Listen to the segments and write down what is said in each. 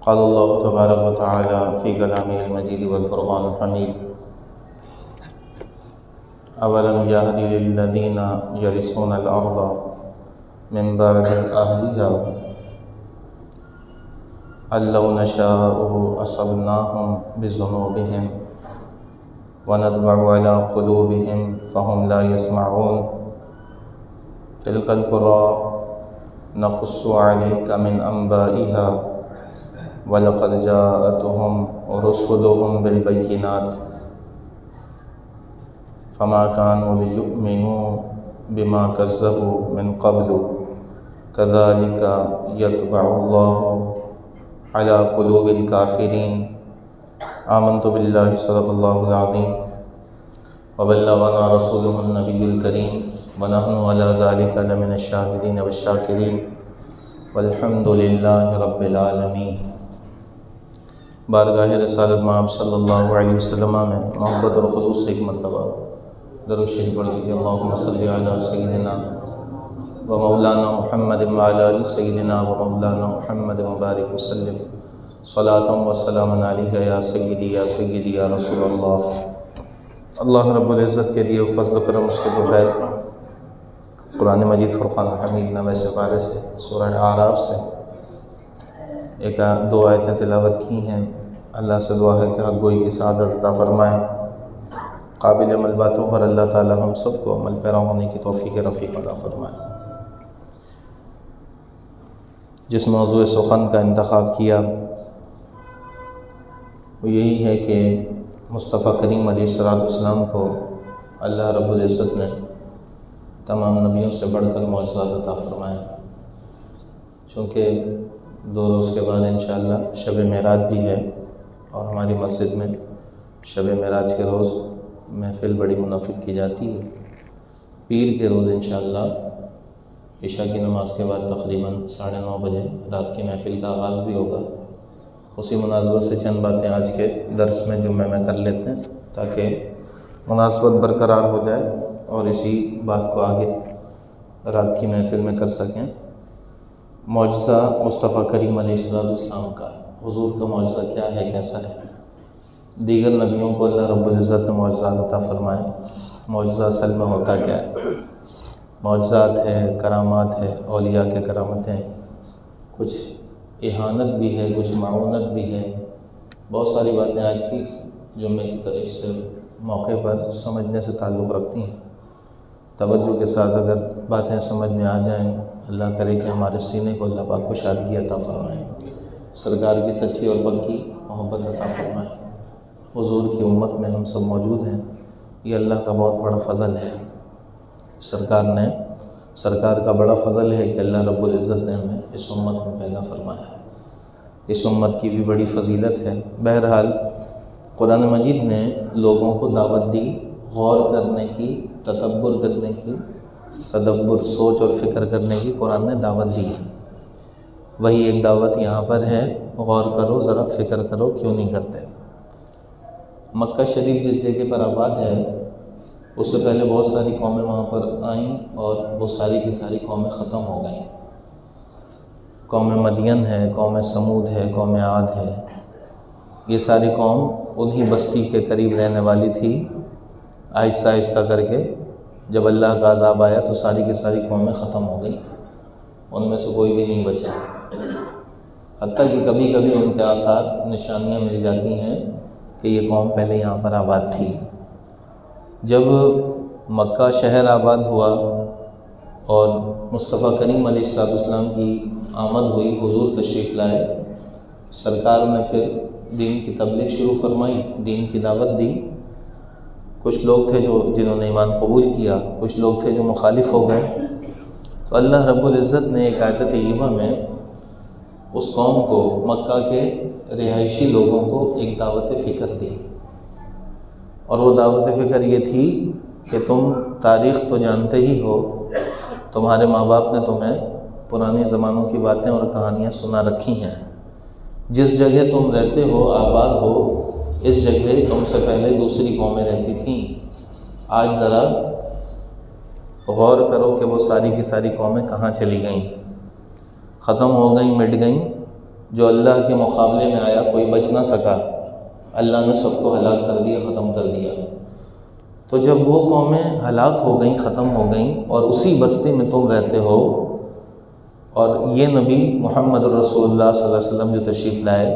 قال الله تبارك وتعالى في كلامه المجيد والفرقان الحميد أولم يهد للذين يرثون الأرض من بعد أهلها أن لو نشاء أصبناهم بذنوبهم ونطبع على قلوبهم فهم لا يسمعون تلك القرى نقص عليك من أنبائها وَلَقَدْ جَاءَتْهُمْ رُسُلُهُمْ بِالْبَيِّنَاتِ فَمَا كَانُوا لِيُؤْمِنُوا بِمَا كَذَّبُوا مِنْ قَبْلُ كَذَلِكَ يَطْبَعُ اللَّهُ عَلَى قُلُوبِ الْكَافِرِينَ آمنت باللہ صدق اللہ العظیم وبلغنا رسولہ النبی الکریم ونحن علی ذلک لمن الشاہدین والشاکرین والحمد للہ رب العالمین۔ بارگاہ رسالت مآب صلی اللہ علیہ وسلم میں محبت اور خلوص سے ایک مرتبہ درود شریف پڑھ لیجیے۔ اللہم صلی علی سیدنا و مولانا محمد وعلی آل سیدنا و مولانا محمد مبارک وسلم صلاۃ و سلام علیک یا سیدی یا رسول اللہ۔ اللہ رب العزت کے دیے فضل و کرم اس کے بغیر قرآن مجید فرقان الحمید نامہ سپارے سے سورہ اعراف سے دو آیتیں تلاوت کی ہیں۔ اللہ سے دعا ہے کہ حق گوئی کی سعادت عطا فرمائیں۔ قابل عمل باتوں پر اللہ تعالی ہم سب کو عمل پیرا ہونے کی توفیق رفیق عطا فرمائیں۔ جس موضوع سخن کا انتخاب کیا وہ یہی ہے کہ مصطفیٰ کریم علیہ السلام کو اللہ رب العزت نے تمام نبیوں سے بڑھ کر معجزات عطا فرمائے، چونکہ 2 روز کے بعد انشاءاللہ شب معراج بھی ہے اور ہماری مسجد میں شب معراج کے روز محفل بڑی منعقد کی جاتی ہے۔ پیر کے روز انشاءاللہ عشاء کی نماز کے بعد تقریباً 9:30 بجے رات کی محفل کا آغاز بھی ہوگا۔ اسی مناسبت سے چند باتیں آج کے درس میں جمعہ میں کر لیتے ہیں تاکہ مناسبت برقرار ہو جائے اور اسی بات کو آگے رات کی محفل میں کر سکیں۔ معجزہ مصطفیٰ کریم علیہ السلام کا، حضور کا معجزہ کیا ہے، کیسا ہے؟ دیگر نبیوں کو اللہ رب العزت نے معجزات عطا فرمائے۔ معجزہ اصل میں ہوتا کیا ہے؟ معجزات ہے، کرامات ہے، اولیاء کے کرامتیں، کچھ احانت بھی ہے، کچھ معاونت بھی ہے۔ بہت ساری باتیں آج کی جمعے کی طرف سے موقع پر سمجھنے سے تعلق رکھتی ہیں۔ توجہ کے ساتھ اگر باتیں سمجھ میں آ جائیں، اللہ کرے کہ ہمارے سینے کو اللہ پاک کو شادگی عطا فرمائے، سرکار کی سچی اور پکی محبت عطا فرمائے۔ حضور کی امت میں ہم سب موجود ہیں، یہ اللہ کا بہت بڑا فضل ہے۔ سرکار کا بڑا فضل ہے کہ اللہ رب العزت نے ہمیں اس امت میں پیدا فرمایا ہے۔ اس امت کی بھی بڑی فضیلت ہے۔ بہرحال قرآن مجید نے لوگوں کو دعوت دی غور کرنے کی، تدبر کرنے کی، سوچ اور فکر کرنے کی قرآن نے دعوت دی ہے۔ وہی ایک دعوت یہاں پر ہے، غور کرو، ذرا فکر کرو، کیوں نہیں کرتے؟ مکہ شریف جس جگہ پر آباد ہے اس سے پہلے بہت ساری قومیں وہاں پر آئیں اور وہ ساری کی ساری قومیں ختم ہو گئیں۔ قوم مدین ہے، قوم سمود ہے، قوم عاد ہے، یہ ساری قوم انہی بستی کے قریب رہنے والی تھی۔ آہستہ آہستہ کر کے جب اللہ کا عذاب آیا تو ساری کی ساری قومیں ختم ہو گئیں، ان میں سے کوئی بھی نہیں بچا۔ حتیٰ کہ کبھی کبھی ان کے آثار نشانیاں مل جاتی ہیں کہ یہ قوم پہلے یہاں پر آباد تھی۔ جب مکہ شہر آباد ہوا اور مصطفیٰ کریم علیہ السلام کی آمد ہوئی، حضور تشریف لائے، سرکار نے پھر دین کی تبلیغ شروع فرمائی، دین کی دعوت دی۔ کچھ لوگ تھے جنہوں نے ایمان قبول کیا، کچھ لوگ تھے جو مخالف ہو گئے۔ تو اللہ رب العزت نے ایک آیت طیبہ میں اس قوم کو، مکہ کے رہائشی لوگوں کو ایک دعوت فکر دی، اور وہ دعوت فکر یہ تھی کہ تم تاریخ تو جانتے ہی ہو، تمہارے ماں باپ نے تمہیں پرانے زمانوں کی باتیں اور کہانیاں سنا رکھی ہیں۔ جس جگہ تم رہتے ہو، آباد ہو، اس جگہ تم سے پہلے دوسری قومیں رہتی تھیں۔ آج ذرا غور کرو کہ وہ ساری کی ساری قومیں کہاں چلی گئیں، ختم ہو گئیں، مٹ گئیں، جو اللہ کے مقابلے میں آیا کوئی بچ نہ سکا، اللہ نے سب کو ہلاک کر دیا، ختم کر دیا۔ تو جب وہ قومیں ہلاک ہو گئیں، ختم ہو گئیں، اور اسی بستی میں تم رہتے ہو، اور یہ نبی محمد الرسول اللہ صلی اللہ علیہ وسلم جو تشریف لائے،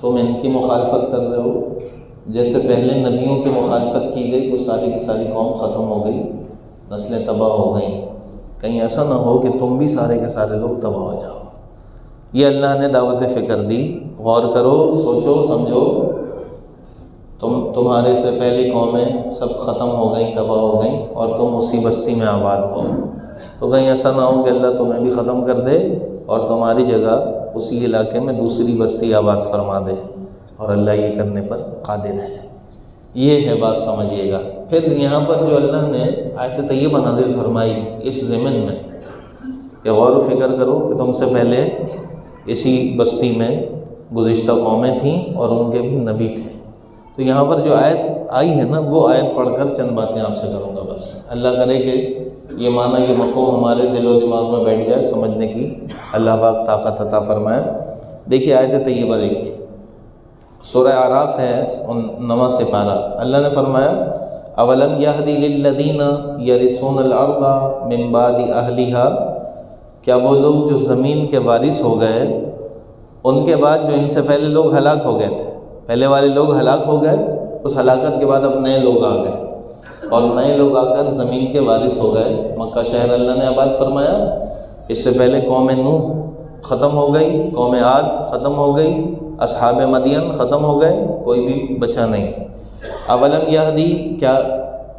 تم ان کی مخالفت کر رہے ہو۔ جیسے پہلے نبیوں کی مخالفت کی گئی تو ساری کی ساری قوم ختم ہو گئی، نسلیں تباہ ہو گئیں، کہیں ایسا نہ ہو کہ تم بھی سارے کے سارے لوگ تباہ ہو جاؤ۔ یہ اللہ نے دعوت فکر دی، غور کرو، سوچو، سمجھو، تمہارے سے پہلی قومیں سب ختم ہو گئیں، تباہ ہو گئیں، اور تم اسی بستی میں آباد ہو، تو کہیں ایسا نہ ہو کہ اللہ تمہیں بھی ختم کر دے اور تمہاری جگہ اسی علاقے میں دوسری بستی آباد فرما دے، اور اللہ یہ کرنے پر قادر ہے۔ یہ ہے بات، سمجھیے گا۔ پھر یہاں پر جو اللہ نے آیت طیبہ نازل فرمائی اس ضمن میں کہ غور و فکر کرو کہ تم سے پہلے اسی بستی میں گزشتہ قومیں تھیں اور ان کے بھی نبی تھے، تو یہاں پر جو آیت آئی ہے نا، وہ آیت پڑھ کر چند باتیں آپ سے کروں گا بس۔ اللہ کرے کہ یہ معنی، یہ مفہوم ہمارے دل و دماغ میں بیٹھ جائے، سمجھنے کی اللہ پاک طاقت عطا فرمائے۔ دیکھیے آیت طیبہ، دیکھیے سورہ اعراف ہے 9واں سپارہ۔ اللہ نے فرمایا اولم یہدی للذین یرثون الارض من بعد اہلھا، کیا وہ لوگ جو زمین کے وارث ہو گئے ان کے بعد، جو ان سے پہلے لوگ ہلاک ہو گئے تھے، پہلے والے لوگ ہلاک ہو گئے، اس ہلاکت کے بعد اب نئے لوگ آ گئے، اور نئے لوگ آ کر زمین کے وارث ہو گئے۔ مکہ شہر اللہ نے آباد فرمایا، اس سے پہلے قوم نوح ختم ہو گئی، قوم عاد ختم ہو گئی، اصحاب مدین ختم ہو گئے، کوئی بھی بچا نہیں۔ اولم یہدی، کیا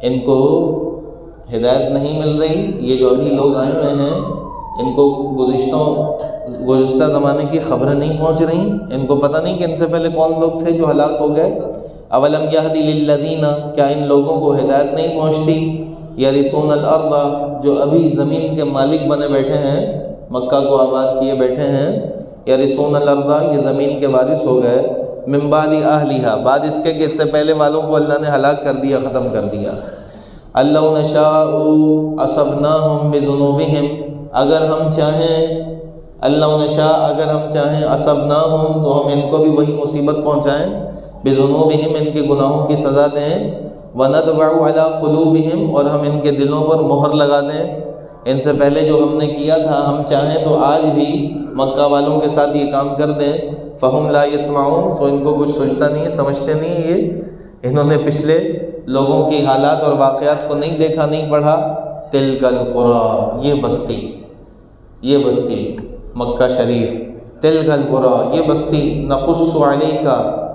ان کو ہدایت نہیں مل رہی؟ یہ جو ابھی لوگ آئے ہوئے ہیں ان کو گزشتہ زمانے کی خبریں نہیں پہنچ رہی؟ ان کو پتہ نہیں کہ ان سے پہلے کون لوگ تھے جو ہلاک ہو گئے؟ اولم یہدی للذین، کیا ان لوگوں کو ہدایت نہیں پہنچتی؟ یرثون الارض، جو ابھی زمین کے مالک بنے بیٹھے ہیں، مکہ کو آباد کیے بیٹھے ہیں، یرثون الارض، یہ زمین کے وارث ہو گئے، من بعد اہلھا، بعد اس کے کہ اس سے پہلے والوں کو اللہ نے ہلاک کر دیا، ختم کر دیا۔ لو نشاء اصبناہم بذنوبہم، اگر ہم چاہیں، اللہ نشاء، اگر ہم چاہیں، اصبناہم، تو ہم ان کو بھی وہی مصیبت پہنچائیں، بذنوبہم، ان کے گناہوں کی سزا دیں، ونطبع علی قلوبہم، اور ہم ان کے دلوں پر مہر لگا دیں۔ ان سے پہلے جو ہم نے کیا تھا، ہم چاہیں تو آج بھی مکہ والوں کے ساتھ یہ کام کر دیں، فہم لا یسمعون، تو ان کو کچھ سوچتا نہیں ہے، سمجھتے نہیں ہے، یہ انہوں نے پچھلے لوگوں کی حالات اور واقعات کو نہیں دیکھا، نہیں پڑھا۔ تلک القری، یہ بستی مکہ شریف، تلک القری، یہ بستی، نقص علیک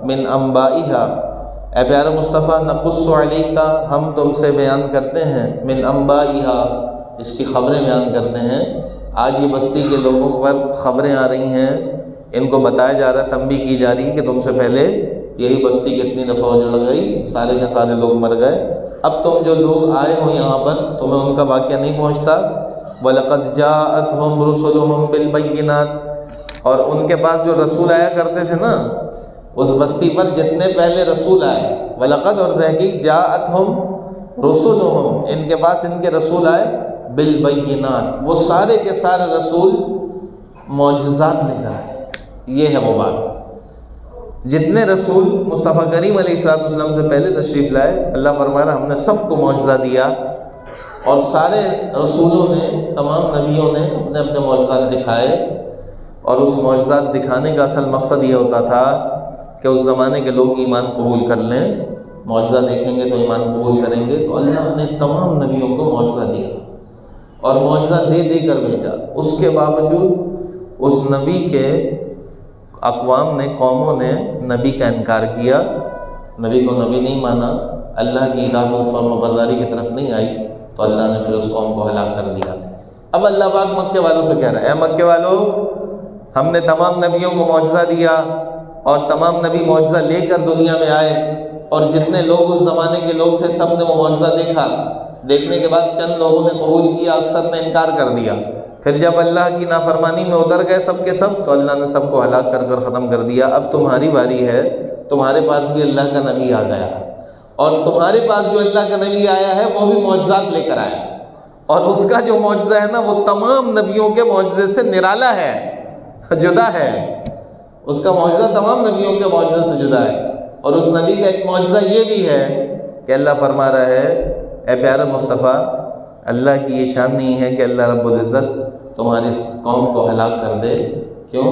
من انبائها، اے پیارے مصطفیٰ، نقص علیک، ہم تم سے بیان کرتے ہیں، من انبائها، اس کی خبریں بیان کرتے ہیں۔ آج یہ بستی کے لوگوں پر خبریں آ رہی ہیں، ان کو بتایا جا رہا ہے، تنبیہ کی جا رہی ہے کہ تم سے پہلے یہی بستی کتنی دفعہ اجڑ گئی، سارے کے سارے لوگ مر گئے، اب تم جو لوگ آئے ہو یہاں پر تمہیں ان کا واقعہ نہیں پہنچتا۔ وَلَقَدْ جَاءَتْهُمْ رُسُلُهُمْ بِالْبَيِّنَاتِ، اور ان کے پاس جو رسول آیا کرتے تھے نا، اس بستی پر جتنے پہلے رسول آئے، وَلَقَدْ، اور تحقیق، جَاءَتْهُمْ رُسُلُهُمْ، ان کے پاس ان کے رسول آئے، بالبینات، وہ سارے کے سارے رسول معجزات لے کر آئے۔ یہ ہے وہ بات، جتنے رسول مصطفیٰ کریم علیہ السلام سے پہلے تشریف لائے، اللہ فرما رہا ہم نے سب کو معجزہ دیا، اور سارے رسولوں نے، تمام نبیوں نے اپنے اپنے معجزات دکھائے، اور اس معجزات دکھانے کا اصل مقصد یہ ہوتا تھا کہ اس زمانے کے لوگ ایمان قبول کر لیں، معجزہ دیکھیں گے تو ایمان قبول کریں گے، تو اللہ نے تمام نبیوں کو معجزہ دیا اور معجزہ دے دے کر بھیجا۔ اس کے باوجود اس نبی کے اقوام نے، قوموں نے نبی کا انکار کیا، نبی کو نبی نہیں مانا، اللہ کی اطاعت و فرما برداری کی طرف نہیں آئی، تو اللہ نے پھر اس قوم کو ہلاک کر دیا۔ اب اللہ پاک مکے والوں سے کہہ رہا ہے، اے مکے والوں، ہم نے تمام نبیوں کو معجزہ دیا، اور تمام نبی معجزہ لے کر دنیا میں آئے، اور جتنے لوگ اس زمانے کے لوگ تھے سب نے وہ معجزہ دیکھا، دیکھنے کے بعد چند لوگوں نے قبول کیا، اکثر نے انکار کر دیا۔ پھر جب اللہ کی نافرمانی میں اتر گئے سب کے سب، تو اللہ نے سب کو ہلاک کر کر ختم کر دیا۔ اب تمہاری باری ہے، تمہارے پاس بھی اللہ کا نبی آ گیا، اور تمہارے پاس جو اللہ کا نبی آیا ہے وہ بھی معجزات لے کر آیا، اور اس کا جو معجزہ ہے نا وہ تمام نبیوں کے معجزے سے نرالا ہے، جدا ہے۔ اس کا معجزہ تمام نبیوں کے معجزے سے جدا ہے۔ اور اس نبی کا ایک معجزہ یہ بھی ہے کہ اللہ فرما رہا ہے، اے پیارے مصطفیٰ، اللہ کی یہ شان نہیں ہے کہ اللہ رب العزت تمہاری قوم کو ہلاک کر دے۔ کیوں؟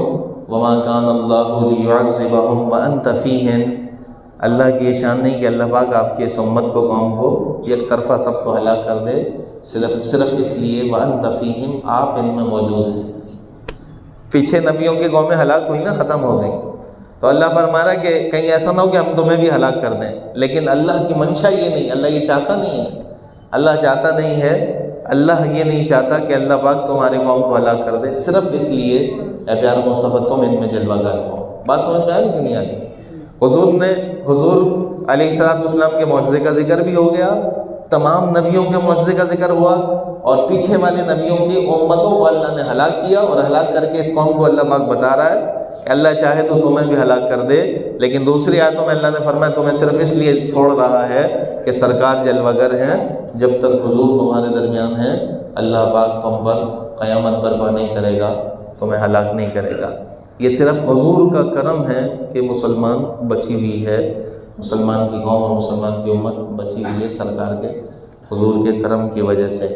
وَمَا كَانَ اللَّهُ لِيُعَذِّبَهُمْ وَأَنْتَ فِيهِمْ، اللہ کی یہ شان نہیں کہ اللہ پاک آپ کی اس امت کو، قوم کو یک طرفہ سب کو ہلاک کر دے، صرف اس لیے وَأَنْتَ فِيهِمْ، آپ ان میں موجود ہیں۔ پیچھے نبیوں کی قومیں ہلاک ہوئی نا، ختم ہو گئی، تو اللہ فرما رہا ہے کہ کہیں ایسا نہ ہو کہ ہم تمہیں بھی ہلاک کر دیں، لیکن اللہ کی منشا یہ نہیں، اللہ یہ چاہتا نہیں ہے، اللہ چاہتا نہیں ہے، اللہ یہ نہیں چاہتا کہ اللہ پاک تمہاری قوم کو ہلاک کر دے، صرف اس لیے اے پیارے مصطفیٰ تم ان میں جلوہ گر ہو۔ بات سمجھ میں آئی کہ نہیں آئی؟ حضور علیہ السلام کے معجزے کا ذکر بھی ہو گیا، تمام نبیوں کے معجزے کا ذکر ہوا، اور پیچھے والے نبیوں کی امتوں کو اللہ نے ہلاک کیا، اور ہلاک کر کے اس قوم کو اللہ پاک بتا رہا ہے کہ اللہ چاہے تو تمہیں بھی ہلاک کر دے، لیکن دوسری آیتوں میں اللہ نے فرمایا تمہیں صرف اس لیے چھوڑ رہا ہے کہ سرکار جلوہ گر ہیں، جب تک حضور تمہارے درمیان ہیں اللہ پاک تم پر قیامت برپا نہیں کرے گا، تمہیں ہلاک نہیں کرے گا۔ یہ صرف حضور کا کرم ہے کہ مسلمان بچی ہوئی ہے، مسلمان کی قوم اور مسلمان کی امت بچی ہوئی ہے سرکار کے حضور کے کرم کی وجہ سے۔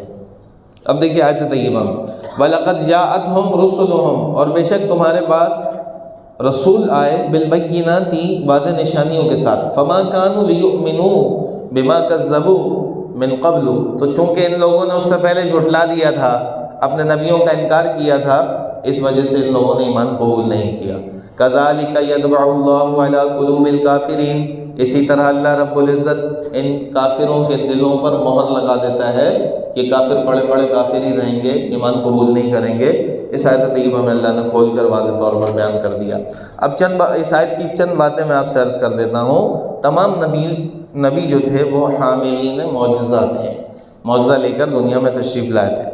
اب دیکھیے آیت طیبہ میں، وَلَقَدْ جَاءَتْهُمْ رُسُلُهُمْ، اور بے شک تمہارے پاس رسول آئے، بالبینات، واضح نشانیوں کے ساتھ، فَمَا كَانُوا لِيُؤْمِنُوا بِمَا كَذَّبُوا مِن قَبْلُ، تو چونکہ ان لوگوں نے اس سے پہلے جھٹلا دیا تھا، اپنے نبیوں کا انکار کیا تھا، اس وجہ سے ان لوگوں نے ایمان قبول نہیں کیا۔ كَذَلِكَ يَطْبَعُ اللَّهُ عَلَىٰ قُلُوبِ الْكَافِرِينَ، اسی طرح اللہ رب العزت ان کافروں کے دلوں پر مہر لگا دیتا ہے کہ کافر پڑے پڑے کافر ہی رہیں گے، ایمان قبول نہیں کریں گے۔ اس آیت طیبہ میں اللہ نے کھول کر واضح طور پر بیان کر دیا۔ اب اس آیت کی چند باتیں میں آپ سے عرض کر دیتا ہوں۔ تمام نبی جو تھے وہ حاملین معجزہ تھے، معجزہ لے کر دنیا میں تشریف لائے تھے۔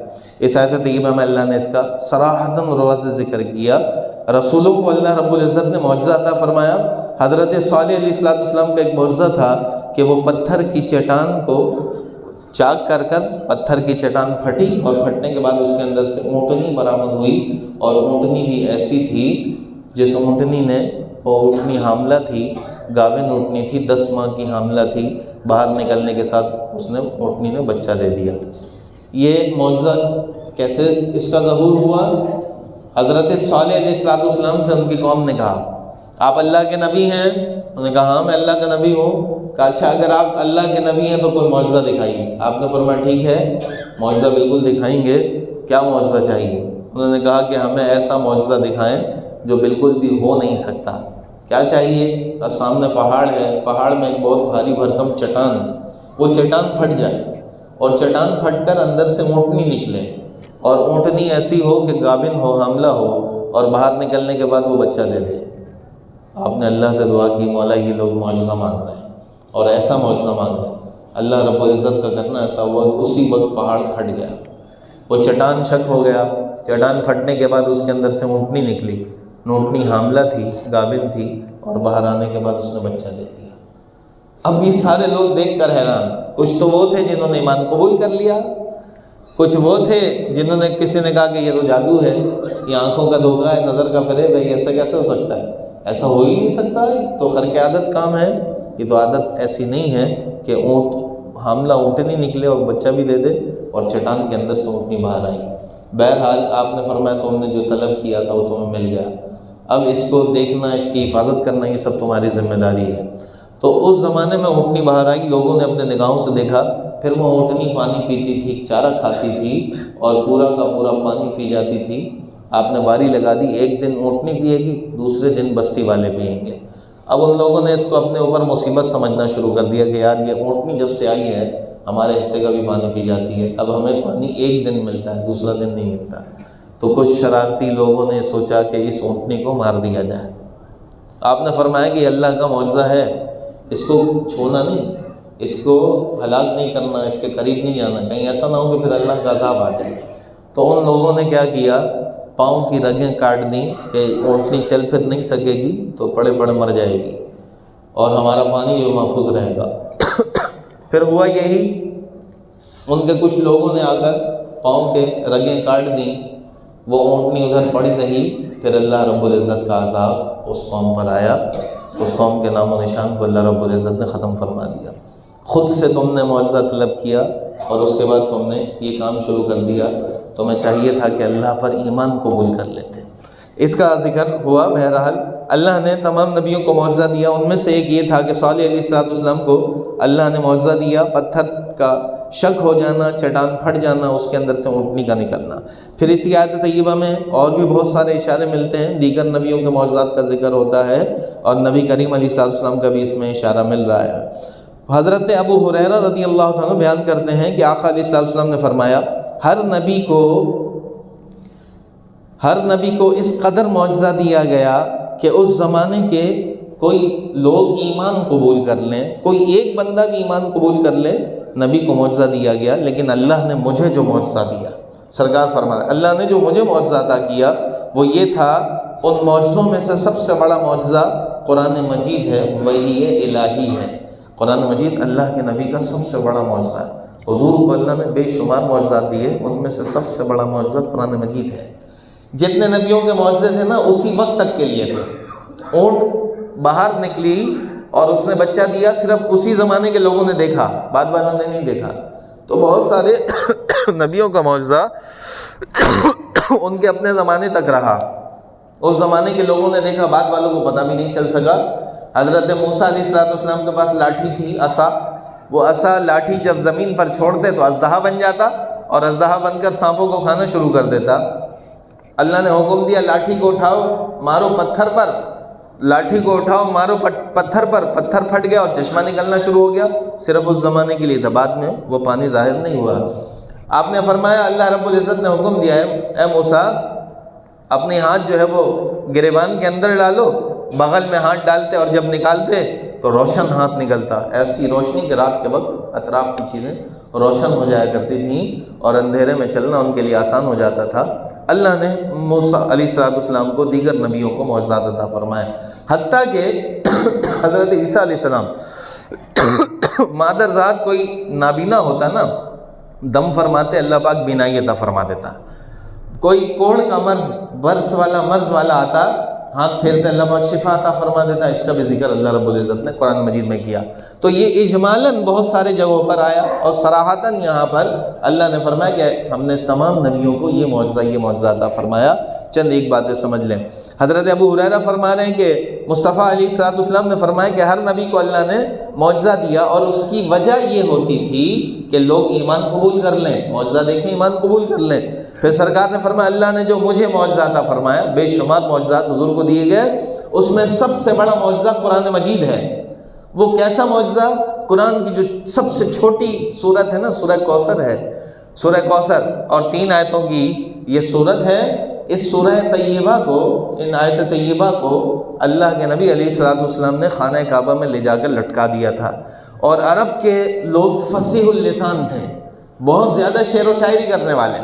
اس آیت طیبہ میں اللہ نے اس کا صراحتاً واضح ذکر کیا۔ رسولوں کو اللہ رب العزت نے معجزہ عطا فرمایا۔ حضرت صالح علیہ السلام کا ایک معجزہ تھا کہ وہ پتھر کی چٹان کو چاک کر پتھر کی چٹان پھٹی، اور پھٹنے کے بعد اس کے اندر سے اونٹنی برآمد ہوئی، اور اونٹنی بھی ایسی تھی جس اونٹنی نے، وہ اونٹنی حاملہ تھی، گاون اونٹنی تھی، 10 ماہ کی حاملہ تھی، باہر نکلنے کے ساتھ اونٹنی نے بچہ دے دیا۔ یہ معجزہ کیسے اس کا ظہور ہوا؟ حضرت صالح علیہ السلام سے ان کی قوم نے کہا آپ اللہ کے نبی ہیں؟ انہوں نے کہا ہاں میں اللہ کا نبی ہوں۔ کہا اچھا اگر آپ اللہ کے نبی ہیں تو کوئی معجزہ دکھائیے۔ آپ نے فرمایا ٹھیک ہے معجزہ بالکل دکھائیں گے، کیا معجزہ چاہیے؟ انہوں نے کہا کہ ہمیں ایسا معجزہ دکھائیں جو بالکل بھی ہو نہیں سکتا۔ کیا چاہیے؟ سامنے پہاڑ ہے، پہاڑ میں ایک بہت بھاری بھرکم چٹان ہے، وہ چٹان پھٹ جائے اور چٹان پھٹ کر اندر سے اونٹنی نکلے، اور اونٹنی ایسی ہو کہ گابن ہو، حاملہ ہو، اور باہر نکلنے کے بعد وہ بچہ دے دے۔ آپ نے اللہ سے دعا کی مولا یہ لوگ معجزہ مانگ رہے ہیں اور ایسا معجزہ مانگ رہے ہیں۔ اللہ رب العزت کا کرنا ایسا ہوا کہ اسی وقت پہاڑ پھٹ گیا، وہ چٹان شک ہو گیا۔ چٹان پھٹنے کے بعد اس کے اندر سے اونٹنی نکلی، اونٹنی حاملہ تھی، گابن تھی، اور باہر آنے کے بعد اس نے بچہ دے دیا۔ اب یہ سارے لوگ دیکھ کر حیران، کچھ تو وہ تھے جنہوں نے ایمان قبول کر لیا، کچھ وہ تھے جنہوں نے، کسی نے کہا کہ یہ تو جادو ہے، یہ آنکھوں کا دھوکہ ہے، نظر کا فریب ہے، ایسا کیسے ہو سکتا ہے، ایسا ہو ہی نہیں سکتا ہے، تو خرق عادت کام ہے۔ یہ تو عادت ایسی نہیں ہے کہ حاملہ اونٹنی نکلے اور بچہ بھی دے دے اور چٹان کے اندر سے اونٹنی باہر آئی۔ بہرحال آپ نے فرمایا تم نے جو طلب کیا تھا وہ تمہیں مل گیا، اب اس کو دیکھنا، اس کی حفاظت کرنا، یہ سب تمہاری ذمہ داری ہے۔ تو اس زمانے میں اونٹنی باہر آئی، لوگوں نے اپنے نگاہوں سے دیکھا، پھر وہ اونٹنی پانی پیتی تھی، چارہ کھاتی تھی اور پورا کا پورا پانی پی جاتی تھی۔ آپ نے باری لگا دی، ایک دن اونٹنی پیے گی، دوسرے دن بستی والے پئیں گے۔ اب ان لوگوں نے اس کو اپنے اوپر مصیبت سمجھنا شروع کر دیا کہ یار یہ اونٹنی جب سے آئی ہے ہمارے حصے کا بھی پانی پی جاتی ہے، اب ہمیں پانی ایک دن ملتا ہے، دوسرا دن نہیں ملتا۔ تو کچھ شرارتی لوگوں نے سوچا کہ اس اونٹنی کو مار دیا جائے۔ آپ نے فرمایا کہ یہ اللہ کا معجزہ ہے، اس کو چھونا نہیں، اس کو ہلاک نہیں کرنا، اس کے قریب نہیں جانا، کہیں ایسا نہ ہو کہ پھر اللہ کا عذاب آ جائے۔ تو ان لوگوں نے کیا کیا، پاؤں کی رگیں کاٹ دیں کہ اونٹنی چل پھر نہیں سکے گی تو پڑے پڑے مر جائے گی اور ہمارا پانی جو محفوظ رہے گا۔ پھر ہوا یہی، ان کے کچھ لوگوں نے آ کر پاؤں کے رگیں کاٹ دیں، وہ اونٹنی ادھر پڑی رہی، پھر اللہ رب العزت کا عذاب اس قوم پر آیا، اس قوم کے نام و نشان کو اللہ رب العزت نے ختم فرما دیا۔ خود سے تم نے معجزہ طلب کیا اور اس کے بعد تم نے یہ کام شروع کر دیا، تمہیں چاہیے تھا کہ اللہ پر ایمان قبول کر لیتے۔ اس کا ذکر ہوا۔ بہرحال اللہ نے تمام نبیوں کو معجزہ دیا، ان میں سے ایک یہ تھا کہ صالح علیہ السلام کو اللہ نے معجزہ دیا، پتھر کا شک ہو جانا، چٹان پھٹ جانا، اس کے اندر سے اونٹنی کا نکلنا۔ پھر اسی آیت طیبہ میں اور بھی بہت سارے اشارے ملتے ہیں، دیگر نبیوں کے معجزات کا ذکر ہوتا ہے، اور نبی کریم علیہ السلام کا بھی اس میں اشارہ مل رہا ہے۔ حضرت ابو ہریرہ رضی اللہ تعالیٰ بیان کرتے ہیں کہ آقا علیہ السلام نے فرمایا، ہر نبی کو اس قدر معجزہ دیا گیا کہ اس زمانے کے کوئی لوگ ایمان قبول کر لیں، کوئی ایک بندہ بھی ایمان قبول کر لے، نبی کو معجزہ دیا گیا۔ لیکن اللہ نے مجھے جو معجزہ دیا، سرکار فرمایا اللہ نے جو مجھے معجزہ عطا کیا وہ یہ تھا، ان معجزوں میں سے سب سے بڑا معجزہ قرآن مجید ہے، وحی الہی ہے۔ قرآن مجید اللہ کے نبی کا سب سے بڑا معجزہ ہے۔ حضور کو اللہ نے بے شمار معجزات دیے، ان میں سے سب سے بڑا معجزہ قرآن مجید ہے۔ جتنے نبیوں کے معجزے تھے نا اسی وقت تک کے لیے تھے۔ اونٹ باہر نکلی اور اس نے بچہ دیا، صرف اسی زمانے کے لوگوں نے دیکھا، بعد والوں نے نہیں دیکھا۔ تو بہت سارے نبیوں کا معجزہ ان کے اپنے زمانے تک رہا، اس زمانے کے لوگوں نے دیکھا، بعد والوں کو پتہ بھی نہیں چل سکا۔ حضرت موسیٰ علیہ السلام کے پاس لاٹھی تھی، عصا، وہ عصا لاٹھی جب زمین پر چھوڑتے تو اژدہا بن جاتا، اور اژدہا بن کر سانپوں کو کھانا شروع کر دیتا۔ اللہ نے حکم دیا لاٹھی کو اٹھاؤ مارو پتھر پر، لاٹھی کو اٹھاؤ مارو پتھر پر، پتھر پھٹ گیا اور چشمہ نکلنا شروع ہو گیا۔ صرف اس زمانے کے لیے تھا، بعد میں وہ پانی ظاہر نہیں ہوا۔ آپ نے فرمایا اللہ رب العزت نے حکم دیا ہے اے موسیٰ اپنے ہاتھ جو ہے وہ گریبان کے اندر ڈالو، بغل میں ہاتھ ڈالتے اور جب نکالتے تو روشن ہاتھ نکلتا، ایسی روشنی کہ رات کے وقت اطراف کی چیزیں روشن ہو جایا کرتی تھیں اور اندھیرے میں چلنا ان کے لیے آسان ہو جاتا تھا۔ اللہ نے موسیٰ علیہ السلام کو دیگر نبیوں کو معجزات عطا فرمائے، حتیٰ کہ حضرت عیسیٰ علیہ السلام مادر ذات کوئی نابینا ہوتا نا، دم فرماتے اللہ پاک بینائی عطا فرما دیتا۔ کوئی کوڑ کا مرض، برس والا مرض والا آتا، ہاتھ پھیرتے اللہ پاک شفا عطا فرما دیتا۔ اس کا بھی ذکر اللہ رب العزت نے قرآن مجید میں کیا۔ تو یہ اجمالاً بہت سارے جگہوں پر آیا، اور صراحتاً یہاں پر اللہ نے فرمایا کہ ہم نے تمام نبیوں کو یہ معجزہ عطا فرمایا۔ چند ایک باتیں سمجھ لیں۔ حضرت ابو ہریرہ فرما رہے ہیں کہ مصطفیٰ علیہ السلام نے فرمایا کہ ہر نبی کو اللہ نے معجزہ دیا، اور اس کی وجہ یہ ہوتی تھی کہ لوگ ایمان قبول کر لیں، معجزہ دیکھیں ایمان قبول کر لیں۔ پھر سرکار نے فرمایا اللہ نے جو مجھے معجزہ عطا فرمایا، بے شمار معجزات حضور کو دیے گئے، اس میں سب سے بڑا معجزہ قرآن مجید ہے۔ وہ کیسا معجزہ؟ قرآن کی جو سب سے چھوٹی سورت ہے نا، سورہ کوثر ہے، سورہ کوثر، اور 3 آیتوں کی یہ سورت ہے۔ اس سورہ طیبہ کو، ان آیت طیبہ کو اللہ کے نبی علیہ السلام نے خانہ کعبہ میں لے جا کر لٹکا دیا تھا، اور عرب کے لوگ فصیح اللسان تھے، بہت زیادہ شعر و شاعری کرنے والے،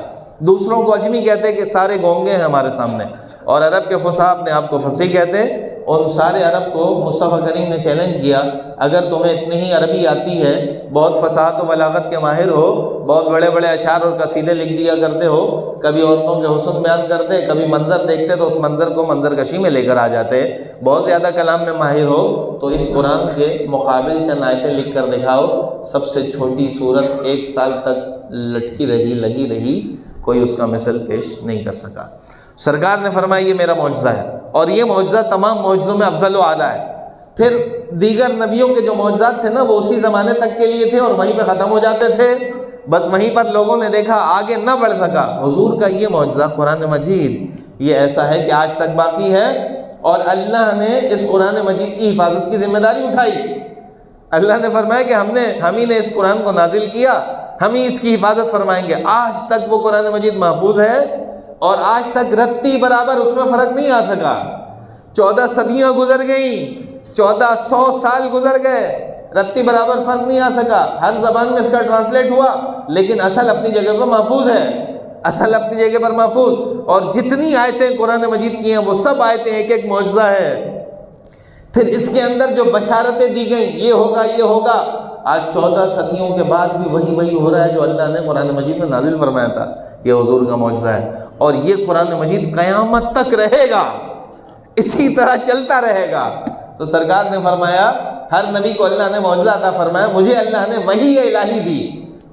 دوسروں کو اجمی کہتے کہ سارے گونگے ہیں ہمارے سامنے، اور عرب کے فصاح اپنے آپ کو فصیح کہتے۔ ان سارے عرب کو مصطفیٰ کریم نے چیلنج کیا، اگر تمہیں اتنی ہی عربی آتی ہے، بہت فصاحت و بلاغت کے ماہر ہو، بہت بڑے بڑے اشعار اور قصیدے لکھ دیا کرتے ہو، کبھی عورتوں کے حسن بیان کرتے، کبھی منظر دیکھتے تو اس منظر کو منظر کشی میں لے کر آ جاتے، بہت زیادہ کلام میں ماہر ہو، تو اس قرآن کے مقابل چند آیتیں لکھ کر دکھاؤ۔ سب سے چھوٹی صورت 1 سال تک لٹکی رہی، لگی رہی، کوئی اس کا مثل پیش نہیں کر سکا۔ سرکار نے فرمایا یہ میرا معجزہ ہے، اور یہ معجزہ تمام معجزوں میں افضل و اعلیٰ ہے۔ پھر دیگر نبیوں کے جو معجزات تھے نا وہ اسی زمانے تک کے لیے تھے اور وہیں پہ ختم ہو جاتے تھے، بس وہیں پر لوگوں نے دیکھا، آگے نہ بڑھ سکا۔ حضور کا یہ معجزہ قرآن مجید یہ ایسا ہے کہ آج تک باقی ہے، اور اللہ نے اس قرآن مجید کی حفاظت کی ذمہ داری اٹھائی۔ اللہ نے فرمایا کہ ہم ہی نے اس قرآن کو نازل کیا، ہم ہی اس کی حفاظت فرمائیں گے۔ آج تک وہ قرآن مجید محفوظ ہے، اور آج تک رتی برابر اس میں فرق نہیں آ سکا۔ 14 صدیاں گزر گئیں، 1400 سال گزر گئے، رتی برابر فرق نہیں آ سکا۔ ہر زبان میں اس کا ٹرانسلیٹ ہوا، لیکن اصل اپنی جگہ پر محفوظ ہے، اصل اپنی جگہ پر محفوظ۔ اور جتنی آیتیں قرآن مجید کی ہیں وہ سب آیتیں ایک ایک معجزہ ہے۔ پھر اس کے اندر جو بشارتیں دی گئیں، یہ ہوگا یہ ہوگا، آج 14 صدیوں کے بعد بھی وہی ہو رہا ہے جو اللہ نے قرآن مجید میں نازل فرمایا تھا۔ یہ حضور کا معجزہ ہے۔ اور یہ قرآن مجید قیامت تک رہے گا، اسی طرح چلتا رہے گا۔ تو سرکار نے فرمایا ہر نبی کو اللہ نے معجزہ عطا فرمایا، مجھے اللہ نے وحی الہی دی،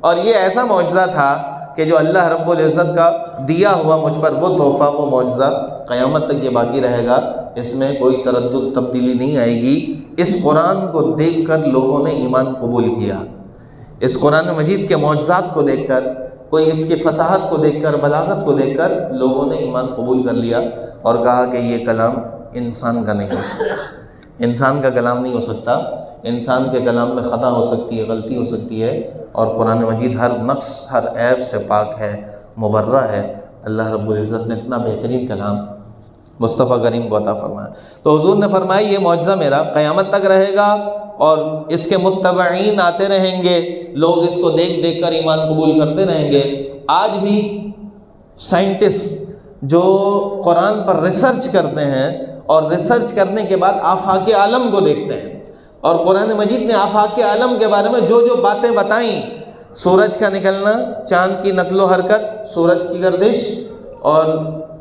اور یہ ایسا معجزہ تھا کہ جو اللہ رب العزت کا دیا ہوا مجھ پر وہ تحفہ، وہ معجزہ قیامت تک یہ باقی رہے گا، اس میں کوئی تردد تبدیلی نہیں آئے گی۔ اس قرآن کو دیکھ کر لوگوں نے ایمان قبول کیا، اس قرآن مجید کے معجزات کو دیکھ کر، کوئی اس کی فصاحت کو دیکھ کر، بلاغت کو دیکھ کر لوگوں نے ایمان قبول کر لیا اور کہا کہ یہ کلام انسان کا نہیں ہو سکتا، انسان کا کلام نہیں ہو سکتا، انسان کے کلام میں خطا ہو سکتی ہے، غلطی ہو سکتی ہے، اور قرآن مجید ہر نقص، ہر عیب سے پاک ہے، مبرہ ہے۔ اللہ رب العزت نے اتنا بہترین کلام مصطفیٰ کریم کو عطا فرمایا۔ تو حضور نے فرمایا یہ معجزہ میرا قیامت تک رہے گا، اور اس کے متبعین آتے رہیں گے، لوگ اس کو دیکھ دیکھ کر ایمان قبول کرتے رہیں گے۔ آج بھی سائنٹسٹ جو قرآن پر ریسرچ کرتے ہیں اور ریسرچ کرنے کے بعد آفاق عالم کو دیکھتے ہیں، اور قرآن مجید نے آفاق عالم کے بارے میں جو باتیں بتائیں، سورج کا نکلنا، چاند کی نقل و حرکت، سورج کی گردش، اور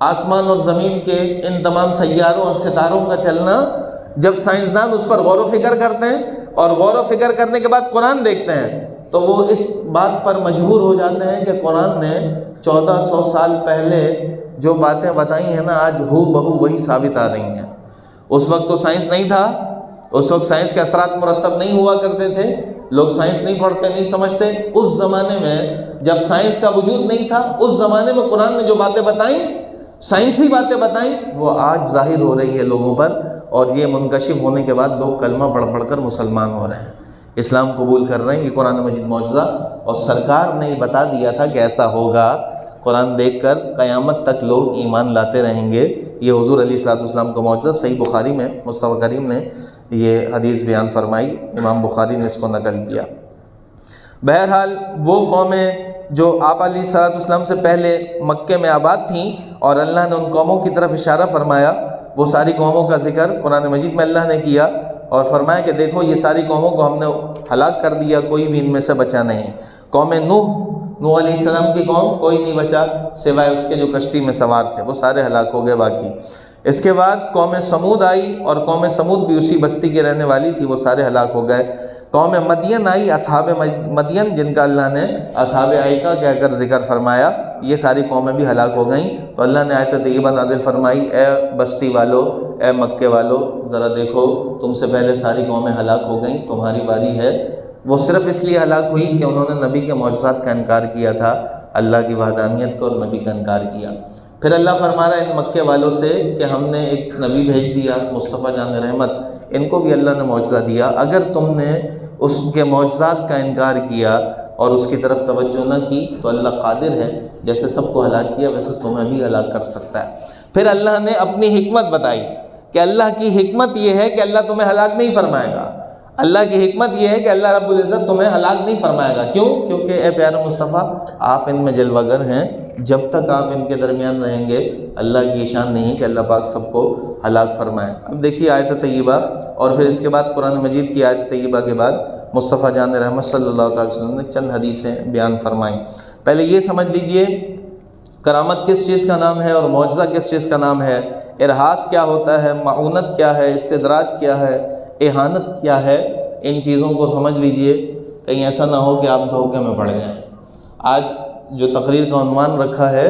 آسمان اور زمین کے ان تمام سیاروں اور ستاروں کا چلنا، جب سائنسدان اس پر غور و فکر کرتے ہیں اور غور و فکر کرنے کے بعد قرآن دیکھتے ہیں، تو وہ اس بات پر مجبور ہو جاتے ہیں کہ قرآن نے 1400 سال پہلے جو باتیں بتائی ہیں نا، آج ہو بہو وہی ثابت آ رہی ہیں۔ اس وقت تو سائنس نہیں تھا، اس وقت سائنس کے اثرات مرتب نہیں ہوا کرتے تھے، لوگ سائنس نہیں پڑھتے، نہیں سمجھتے۔ اس زمانے میں جب سائنس کا وجود نہیں تھا، اس زمانے میں قرآن نے جو باتیں بتائیں، سائنسی باتیں بتائیں، وہ آج ظاہر ہو رہی ہے لوگوں پر، اور یہ منکشف ہونے کے بعد لوگ کلمہ پڑھ پڑھ کر مسلمان ہو رہے ہیں، اسلام قبول کر رہے ہیں۔ یہ قرآن مجید معجزہ، اور سرکار نے بتا دیا تھا کہ ایسا ہوگا، قرآن دیکھ کر قیامت تک لوگ ایمان لاتے رہیں گے۔ یہ حضور علیہ الصلوۃ والسلام کا معجزہ صحیح بخاری میں مصطفیٰ کریم نے یہ حدیث بیان فرمائی، امام بخاری نے اس کو نقل کیا۔ بہرحال وہ قومیں جو آپ علیہ الصلوۃ والسلام سے پہلے مکے میں آباد تھیں، اور اللہ نے ان قوموں کی طرف اشارہ فرمایا، وہ ساری قوموں کا ذکر قرآن مجید میں اللہ نے کیا، اور فرمایا کہ دیکھو یہ ساری قوموں کو ہم نے ہلاک کر دیا، کوئی بھی ان میں سے بچا نہیں۔ قوم نوح علیہ السلام کی قوم کوئی نہیں بچا سوائے اس کے جو کشتی میں سوار تھے، وہ سارے ہلاک ہو گئے باقی۔ اس کے بعد قوم سمود آئی، اور قوم سمود بھی اسی بستی کی رہنے والی تھی، وہ سارے ہلاک ہو گئے۔ قوم مدین آئی، اصحاب مدین، جن کا اللہ نے اصحاب ایکہ کہہ کر ذکر فرمایا، یہ ساری قومیں بھی ہلاک ہو گئیں۔ تو اللہ نے آیت طیبہ نازل فرمائی، اے بستی والو، اے مکے والو، ذرا دیکھو تم سے پہلے ساری قومیں ہلاک ہو گئیں، تمہاری باری ہے۔ وہ صرف اس لیے ہلاک ہوئی کہ انہوں نے نبی کے معجزات کا انکار کیا تھا، اللہ کی وحدانیت کو اور نبی کا انکار کیا۔ پھر اللہ فرما رہا ہے ان مکے والوں سے کہ ہم نے ایک نبی بھیج دیا، مصطفیٰ جان رحمت، ان کو بھی اللہ نے معجزہ دیا، اگر تم نے اس کے معجزات کا انکار کیا اور اس کی طرف توجہ نہ کی تو اللہ قادر ہے، جیسے سب کو ہلاک کیا ویسے تمہیں بھی ہلاک کر سکتا ہے۔ پھر اللہ نے اپنی حکمت بتائی کہ اللہ کی حکمت یہ ہے کہ اللہ تمہیں ہلاک نہیں فرمائے گا، اللہ کی حکمت یہ ہے کہ اللہ رب العزت تمہیں ہلاک نہیں فرمائے گا۔ کیوں؟ کیونکہ اے پیارے مصطفیٰ، آپ ان میں جلوہ گر ہیں، جب تک آپ ان کے درمیان رہیں گے اللہ کی شان نہیں کہ اللہ پاک سب کو ہلاک فرمائے۔ اب دیکھیے آیت طیبہ، اور پھر اس کے بعد قرآن مجید کی آیت طیبہ کے بعد مصطفیٰ جان رحمت صلی اللہ تعالی وسلم نے چند حدیثیں بیان فرمائیں۔ پہلے یہ سمجھ لیجئے کرامت کس چیز کا نام ہے اور معجزہ کس چیز کا نام ہے، ارہاس کیا ہوتا ہے، معونت کیا ہے، استدراج کیا ہے، اہانت کیا ہے۔ ان چیزوں کو سمجھ لیجئے، کہیں ایسا نہ ہو کہ آپ دھوکے میں پڑ جائیں۔ آج جو تقریر کا عنوان رکھا ہے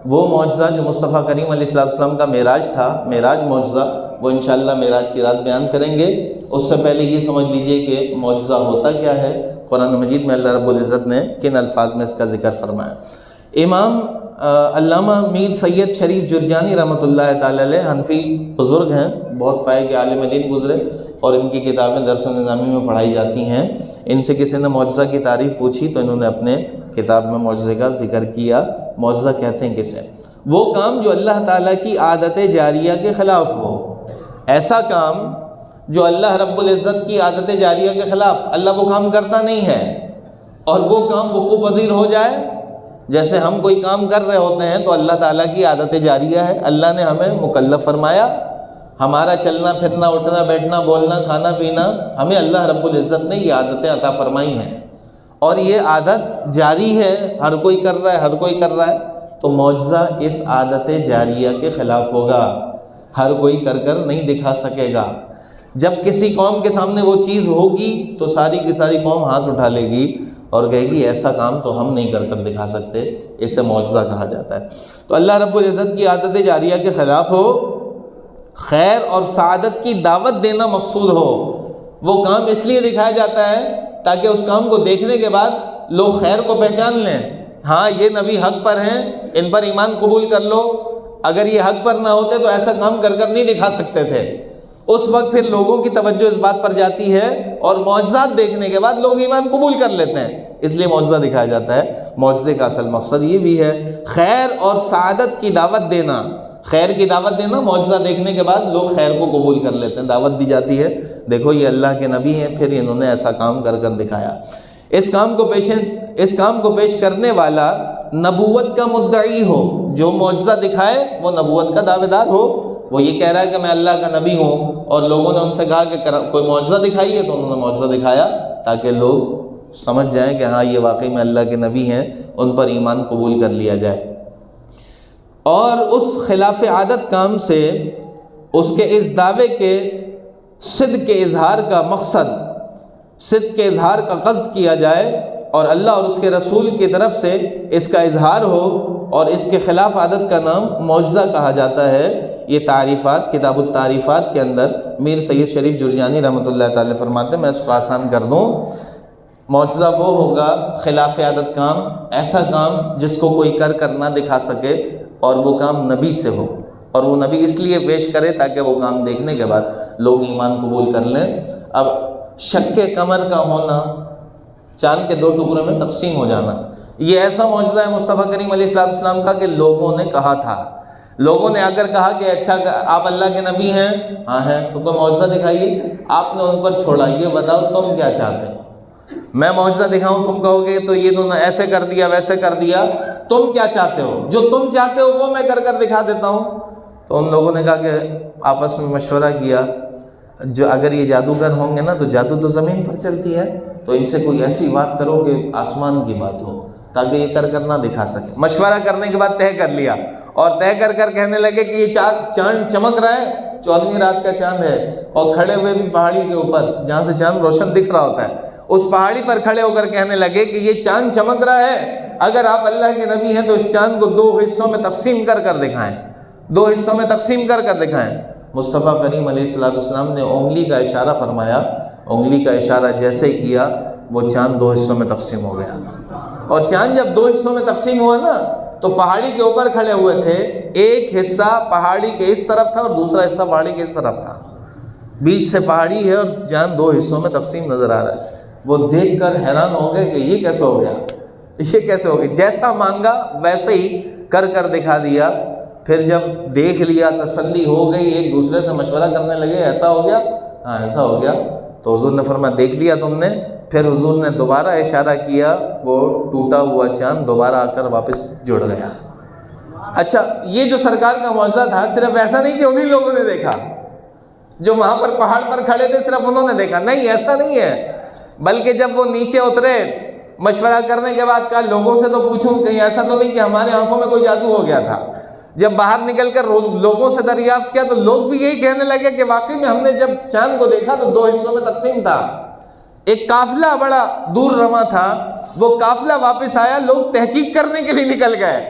وہ معجزہ جو مصطفیٰ کریم علیہ السلام کا معراج تھا، معراج معجزہ، وہ انشاءاللہ معراج کی رات بیان کریں گے۔ اس سے پہلے یہ سمجھ لیجئے کہ معجزہ ہوتا کیا ہے، قرآن مجید میں اللہ رب العزت نے کن الفاظ میں اس کا ذکر فرمایا۔ امام علامہ میر سید شریف جرجانی رحمۃ اللہ تعالی علیہ حنفی بزرگ ہیں، بہت پائے کہ عالم دین گزرے، اور ان کی کتابیں درس و نظامی میں پڑھائی جاتی ہیں۔ ان سے کسی نے معجزہ کی تعریف پوچھی تو انہوں نے اپنے کتاب میں معجزے کا ذکر کیا۔ معجزہ کہتے ہیں کسے؟ وہ کام جو اللہ تعالیٰ کی عادت جاریہ کے خلاف ہو، ایسا کام جو اللہ رب العزت کی عادت جاریہ کے خلاف، اللہ وہ کام کرتا نہیں ہے، اور وہ کام وقوع پذیر ہو جائے۔ جیسے ہم کوئی کام کر رہے ہوتے ہیں تو اللہ تعالیٰ کی عادت جاریہ ہے، اللہ نے ہمیں مکلف فرمایا، ہمارا چلنا پھرنا، اٹھنا بیٹھنا، بولنا کھانا پینا، ہمیں اللہ رب العزت نے یہ عادتیں عطا فرمائی ہیں، اور یہ عادت جاری ہے، ہر کوئی کر رہا ہے، ہر کوئی کر رہا ہے۔ تو معجزہ اس عادت جاریہ کے خلاف ہوگا، ہر کوئی کر نہیں دکھا سکے گا۔ جب کسی قوم کے سامنے وہ چیز ہوگی تو ساری کی ساری قوم ہاتھ اٹھا لے گی اور کہے گی ایسا کام تو ہم نہیں کر دکھا سکتے، اسے معجزہ کہا جاتا ہے۔ تو اللہ رب العزت کی عادت جاریہ کے خلاف ہو، خیر اور سعادت کی دعوت دینا مقصود ہو، وہ کام اس لیے دکھایا جاتا ہے تاکہ اس کام کو دیکھنے کے بعد لوگ خیر کو پہچان لیں، ہاں یہ نبی حق پر ہیں، ان پر ایمان قبول کر لو، اگر یہ حق پر نہ ہوتے تو ایسا کام کر نہیں دکھا سکتے تھے۔ اس وقت پھر لوگوں کی توجہ اس بات پر جاتی ہے اور معجزات دیکھنے کے بعد لوگ ایمان قبول کر لیتے ہیں، اس لیے معجزہ دکھایا جاتا ہے۔ معجزے کا اصل مقصد یہ بھی ہے خیر اور سعادت کی دعوت دینا، خیر کی دعوت دینا، معجزہ دیکھنے کے بعد لوگ خیر کو قبول کر لیتے ہیں، دعوت دی جاتی ہے، دیکھو یہ اللہ کے نبی ہیں، پھر انہوں نے ایسا کام کر دکھایا۔ اس کام کو پیش کرنے والا نبوت کا مدعی ہو، جو معجزہ دکھائے وہ نبوت کا دعوے دار ہو، وہ یہ کہہ رہا ہے کہ میں اللہ کا نبی ہوں، اور لوگوں نے ان سے کہا کہ کوئی معجزہ دکھائیے، تو انہوں نے معجزہ دکھایا تاکہ لوگ سمجھ جائیں کہ ہاں یہ واقعی میں اللہ کے نبی ہیں، ان پر ایمان قبول کر لیا جائے۔ اور اس خلاف عادت کام سے اس کے اس دعوے کے صدق کے اظہار کا مقصد، صدق کے اظہار کا قصد کیا جائے اور اللہ اور اس کے رسول کی طرف سے اس کا اظہار ہو، اور اس کے خلاف عادت کا نام معجزہ کہا جاتا ہے۔ یہ تعریفات، کتاب التعریفات کے اندر میر سید شریف جرجانی رحمۃ اللہ تعالی فرماتے ہیں، میں اس کو آسان کر دوں، معجزہ وہ ہوگا خلاف عادت کام، ایسا کام جس کو کوئی کر نہ دکھا سکے، اور وہ کام نبی سے ہو، اور وہ نبی اس لیے پیش کرے تاکہ وہ کام دیکھنے کے بعد لوگ ایمان قبول کر لیں۔ اب شق قمر کا ہونا، چاند کے 2 ٹکڑے میں تقسیم ہو جانا، یہ ایسا معجزہ ہے مصطفیٰ کریم علیہ السلام کا کہ لوگوں نے کہا تھا، لوگوں نے آ کر کہا کہ اچھا آپ اللہ کے نبی ہیں، ہاں ہیں، تو کوئی معجزہ دکھائیے۔ آپ نے ان پر چھوڑا، یہ بتاؤ تم کیا چاہتے ہو، میں معجزہ دکھاؤں، تم کہو گے تو یہ تو ایسے کر دیا ویسے کر دیا، تم کیا چاہتے ہو، جو تم چاہتے ہو وہ میں کر دکھا دیتا ہوں۔ تو ان لوگوں نے کہا کہ آپس میں مشورہ کیا، جو اگر یہ جادوگر ہوں گے نا تو جادو تو زمین پر چلتی ہے، تو ان سے کوئی ایسی بات کرو کہ آسمان کی بات ہو تاکہ یہ کر نہ دکھا سکے۔ مشورہ کرنے کے بعد طے کر لیا، اور طے کر کہنے لگے کہ یہ چاند چمک رہا ہے، 14ویں رات کا چاند ہے، اور کھڑے ہوئے بھی پہاڑی کے اوپر جہاں سے چاند روشن دکھ رہا ہوتا ہے، اس پہاڑی پر کھڑے ہو کر کہنے لگے کہ یہ چاند چمک رہا ہے، اگر آپ اللہ کے نبی ہیں تو اس چاند کو 2 حصوں میں تقسیم کر دکھائیں، 2 حصوں میں تقسیم کر دکھائیں۔ مصطفیٰ کریم علیہ السلام نے انگلی کا اشارہ فرمایا، انگلی کا اشارہ جیسے ہی کیا وہ چاند 2 حصوں میں تقسیم ہو گیا، اور چاند جب 2 حصوں میں تقسیم ہوا نا تو پہاڑی کے اوپر کھڑے ہوئے تھے، ایک حصہ پہاڑی کے اس طرف تھا اور دوسرا حصہ پہاڑی کے اس طرف تھا، بیچ سے پہاڑی ہے اور چاند 2 حصوں میں تقسیم نظر آ رہا ہے۔ وہ دیکھ کر حیران ہو گئے کہ یہ کیسے ہو گیا، یہ کیسے ہو گیا، جیسا مانگا ویسے ہی کر دکھا دیا۔ پھر جب دیکھ لیا، تسلی ہو گئی، ایک دوسرے سے مشورہ کرنے لگے، ایسا ہو گیا، ہاں ایسا ہو گیا، تو حضور نے فرمایا دیکھ لیا تم نے؟ پھر حضور نے دوبارہ اشارہ کیا، وہ ٹوٹا ہوا چاند دوبارہ آ کر واپس جڑ گیا۔ اچھا، یہ جو سرکار کا معجزہ تھا صرف ایسا نہیں کہ انہی لوگوں نے دیکھا جو وہاں پر پہاڑ پر کھڑے تھے، صرف انہوں نے دیکھا، نہیں، ایسا نہیں ہے، بلکہ جب وہ نیچے اترے مشورہ کرنے کے بعد کہا لوگوں سے تو پوچھوں، کہیں ایسا تو نہیں کہ ہمارے آنکھوں میں کوئی جادو ہو گیا تھا۔ جب باہر نکل کر لوگوں سے دریافت کیا تو لوگ بھی یہی کہنے لگے کہ واقعی میں ہم نے جب چاند کو دیکھا تو 2 حصوں میں تقسیم تھا۔ ایک قافلہ بڑا دور رواں تھا، وہ قافلہ واپس آیا، لوگ تحقیق کرنے کے لیے نکل گئے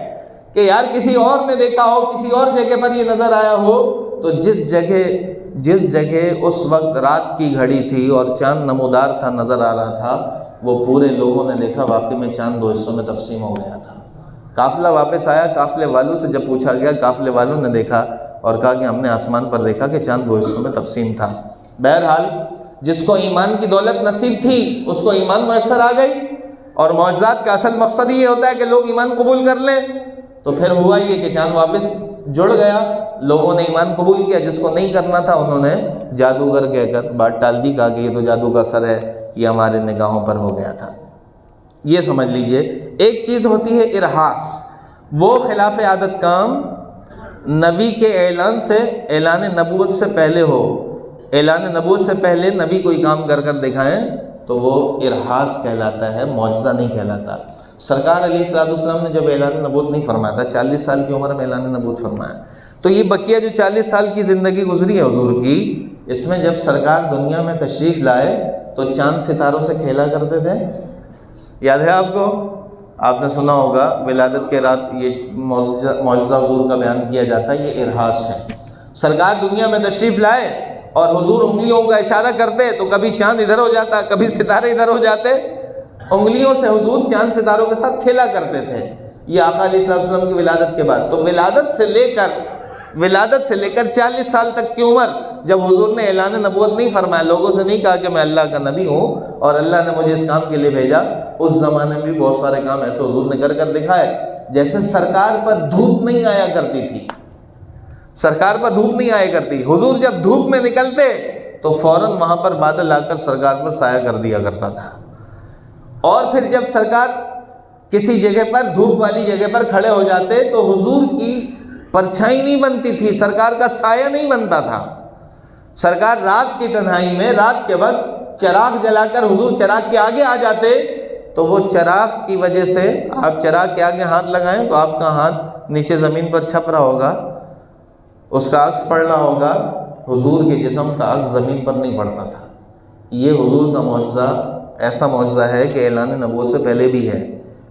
کہ یار کسی اور نے دیکھا ہو، کسی اور جگہ پر یہ نظر آیا ہو۔ تو جس جگہ اس وقت رات کی گھڑی تھی اور چاند نمودار تھا، نظر آ رہا تھا، وہ پورے لوگوں نے دیکھا واقعی میں چاند 2 حصوں میں تقسیم ہو گیا تھا۔ قافلہ واپس آیا، قافلے والوں سے جب پوچھا گیا، قافلے والوں نے دیکھا اور کہا کہ ہم نے آسمان پر دیکھا کہ چاند 2 حصوں میں تقسیم تھا۔ بہرحال جس کو ایمان کی دولت نصیب تھی اس کو ایمان میسر آ گئی، اور معجزات کا اصل مقصد یہ ہوتا ہے کہ لوگ ایمان قبول کر لیں۔ تو پھر ہوا یہ کہ چاند واپس جڑ گیا، لوگوں نے ایمان قبول کیا، جس کو نہیں کرنا تھا انہوں نے جادوگر کہہ کر بات ٹال دی، کہا کہ یہ تو جادو کا اثر ہے، یہ ہمارے نگاہوں پر ہو گیا تھا۔ یہ سمجھ لیجئے، ایک چیز ہوتی ہے ارہاس، وہ خلاف عادت کام نبی کے اعلان نبوت سے پہلے ہو، اعلان نبوت سے پہلے نبی کوئی کام کر دکھائیں تو وہ ارہاس کہلاتا ہے، معجزہ نہیں کہلاتا۔ سرکار علیہ السلام نے جب اعلان نبوت نہیں فرمایا تھا، 40 سال کی عمر میں اعلان نبوت فرمایا، تو یہ بقیہ جو 40 سال کی زندگی گزری ہے حضور کی، اس میں جب سرکار دنیا میں تشریف لائے تو چاند ستاروں سے کھیلا کرتے تھے. یاد ہے آپ کو؟ آپ نے سنا ہوگا ولادت کے رات یہ معجزہ حضور کا بیان کیا جاتا ہے، یہ ارہاس ہے. سرکار دنیا میں تشریف لائے اور حضور انگلیوں کا اشارہ کرتے تو کبھی چاند ادھر ہو جاتا، کبھی ستارے ادھر ہو جاتے. انگلیوں سے حضور چاند ستاروں کے ساتھ کھیلا کرتے تھے. یہ آقا علیہ السلام کی ولادت کے بعد. تو ولادت سے لے کر 40 سال تک کی عمر جب حضور نے اعلان نبوت نہیں فرمایا، لوگوں سے نہیں کہا کہ میں اللہ کا نبی ہوں اور اللہ نے مجھے اس کام کے لیے بھیجا، اس زمانے میں بھی بہت سارے کام ایسے حضور نے کر دکھائے. جیسے سرکار پر دھوپ نہیں آیا کرتی تھی، سرکار پر دھوپ نہیں آیا کرتی، حضور جب دھوپ میں نکلتے تو فوراً وہاں پر بادل آ کر سرکار پر سایہ کر دیا کرتا تھا. اور پھر جب سرکار کسی جگہ پر دھوپ والی جگہ پر کھڑے ہو جاتے تو حضور کی پرچھائی نہیں بنتی تھی، سرکار کا سایہ نہیں بنتا تھا. سرکار رات کی تنہائی میں رات کے وقت چراغ جلا کر حضور چراغ کے آگے آ جاتے تو وہ چراغ کی وجہ سے، آپ چراغ کے آگے ہاتھ لگائیں تو آپ کا ہاتھ نیچے زمین پر چھپ رہا ہوگا، اس کا عکس پڑ رہا ہوگا، حضور کے جسم کا عکس زمین پر نہیں پڑتا تھا. یہ حضور کا معجزہ ایسا معجزہ ہے کہ اعلان نبوت سے پہلے بھی ہے،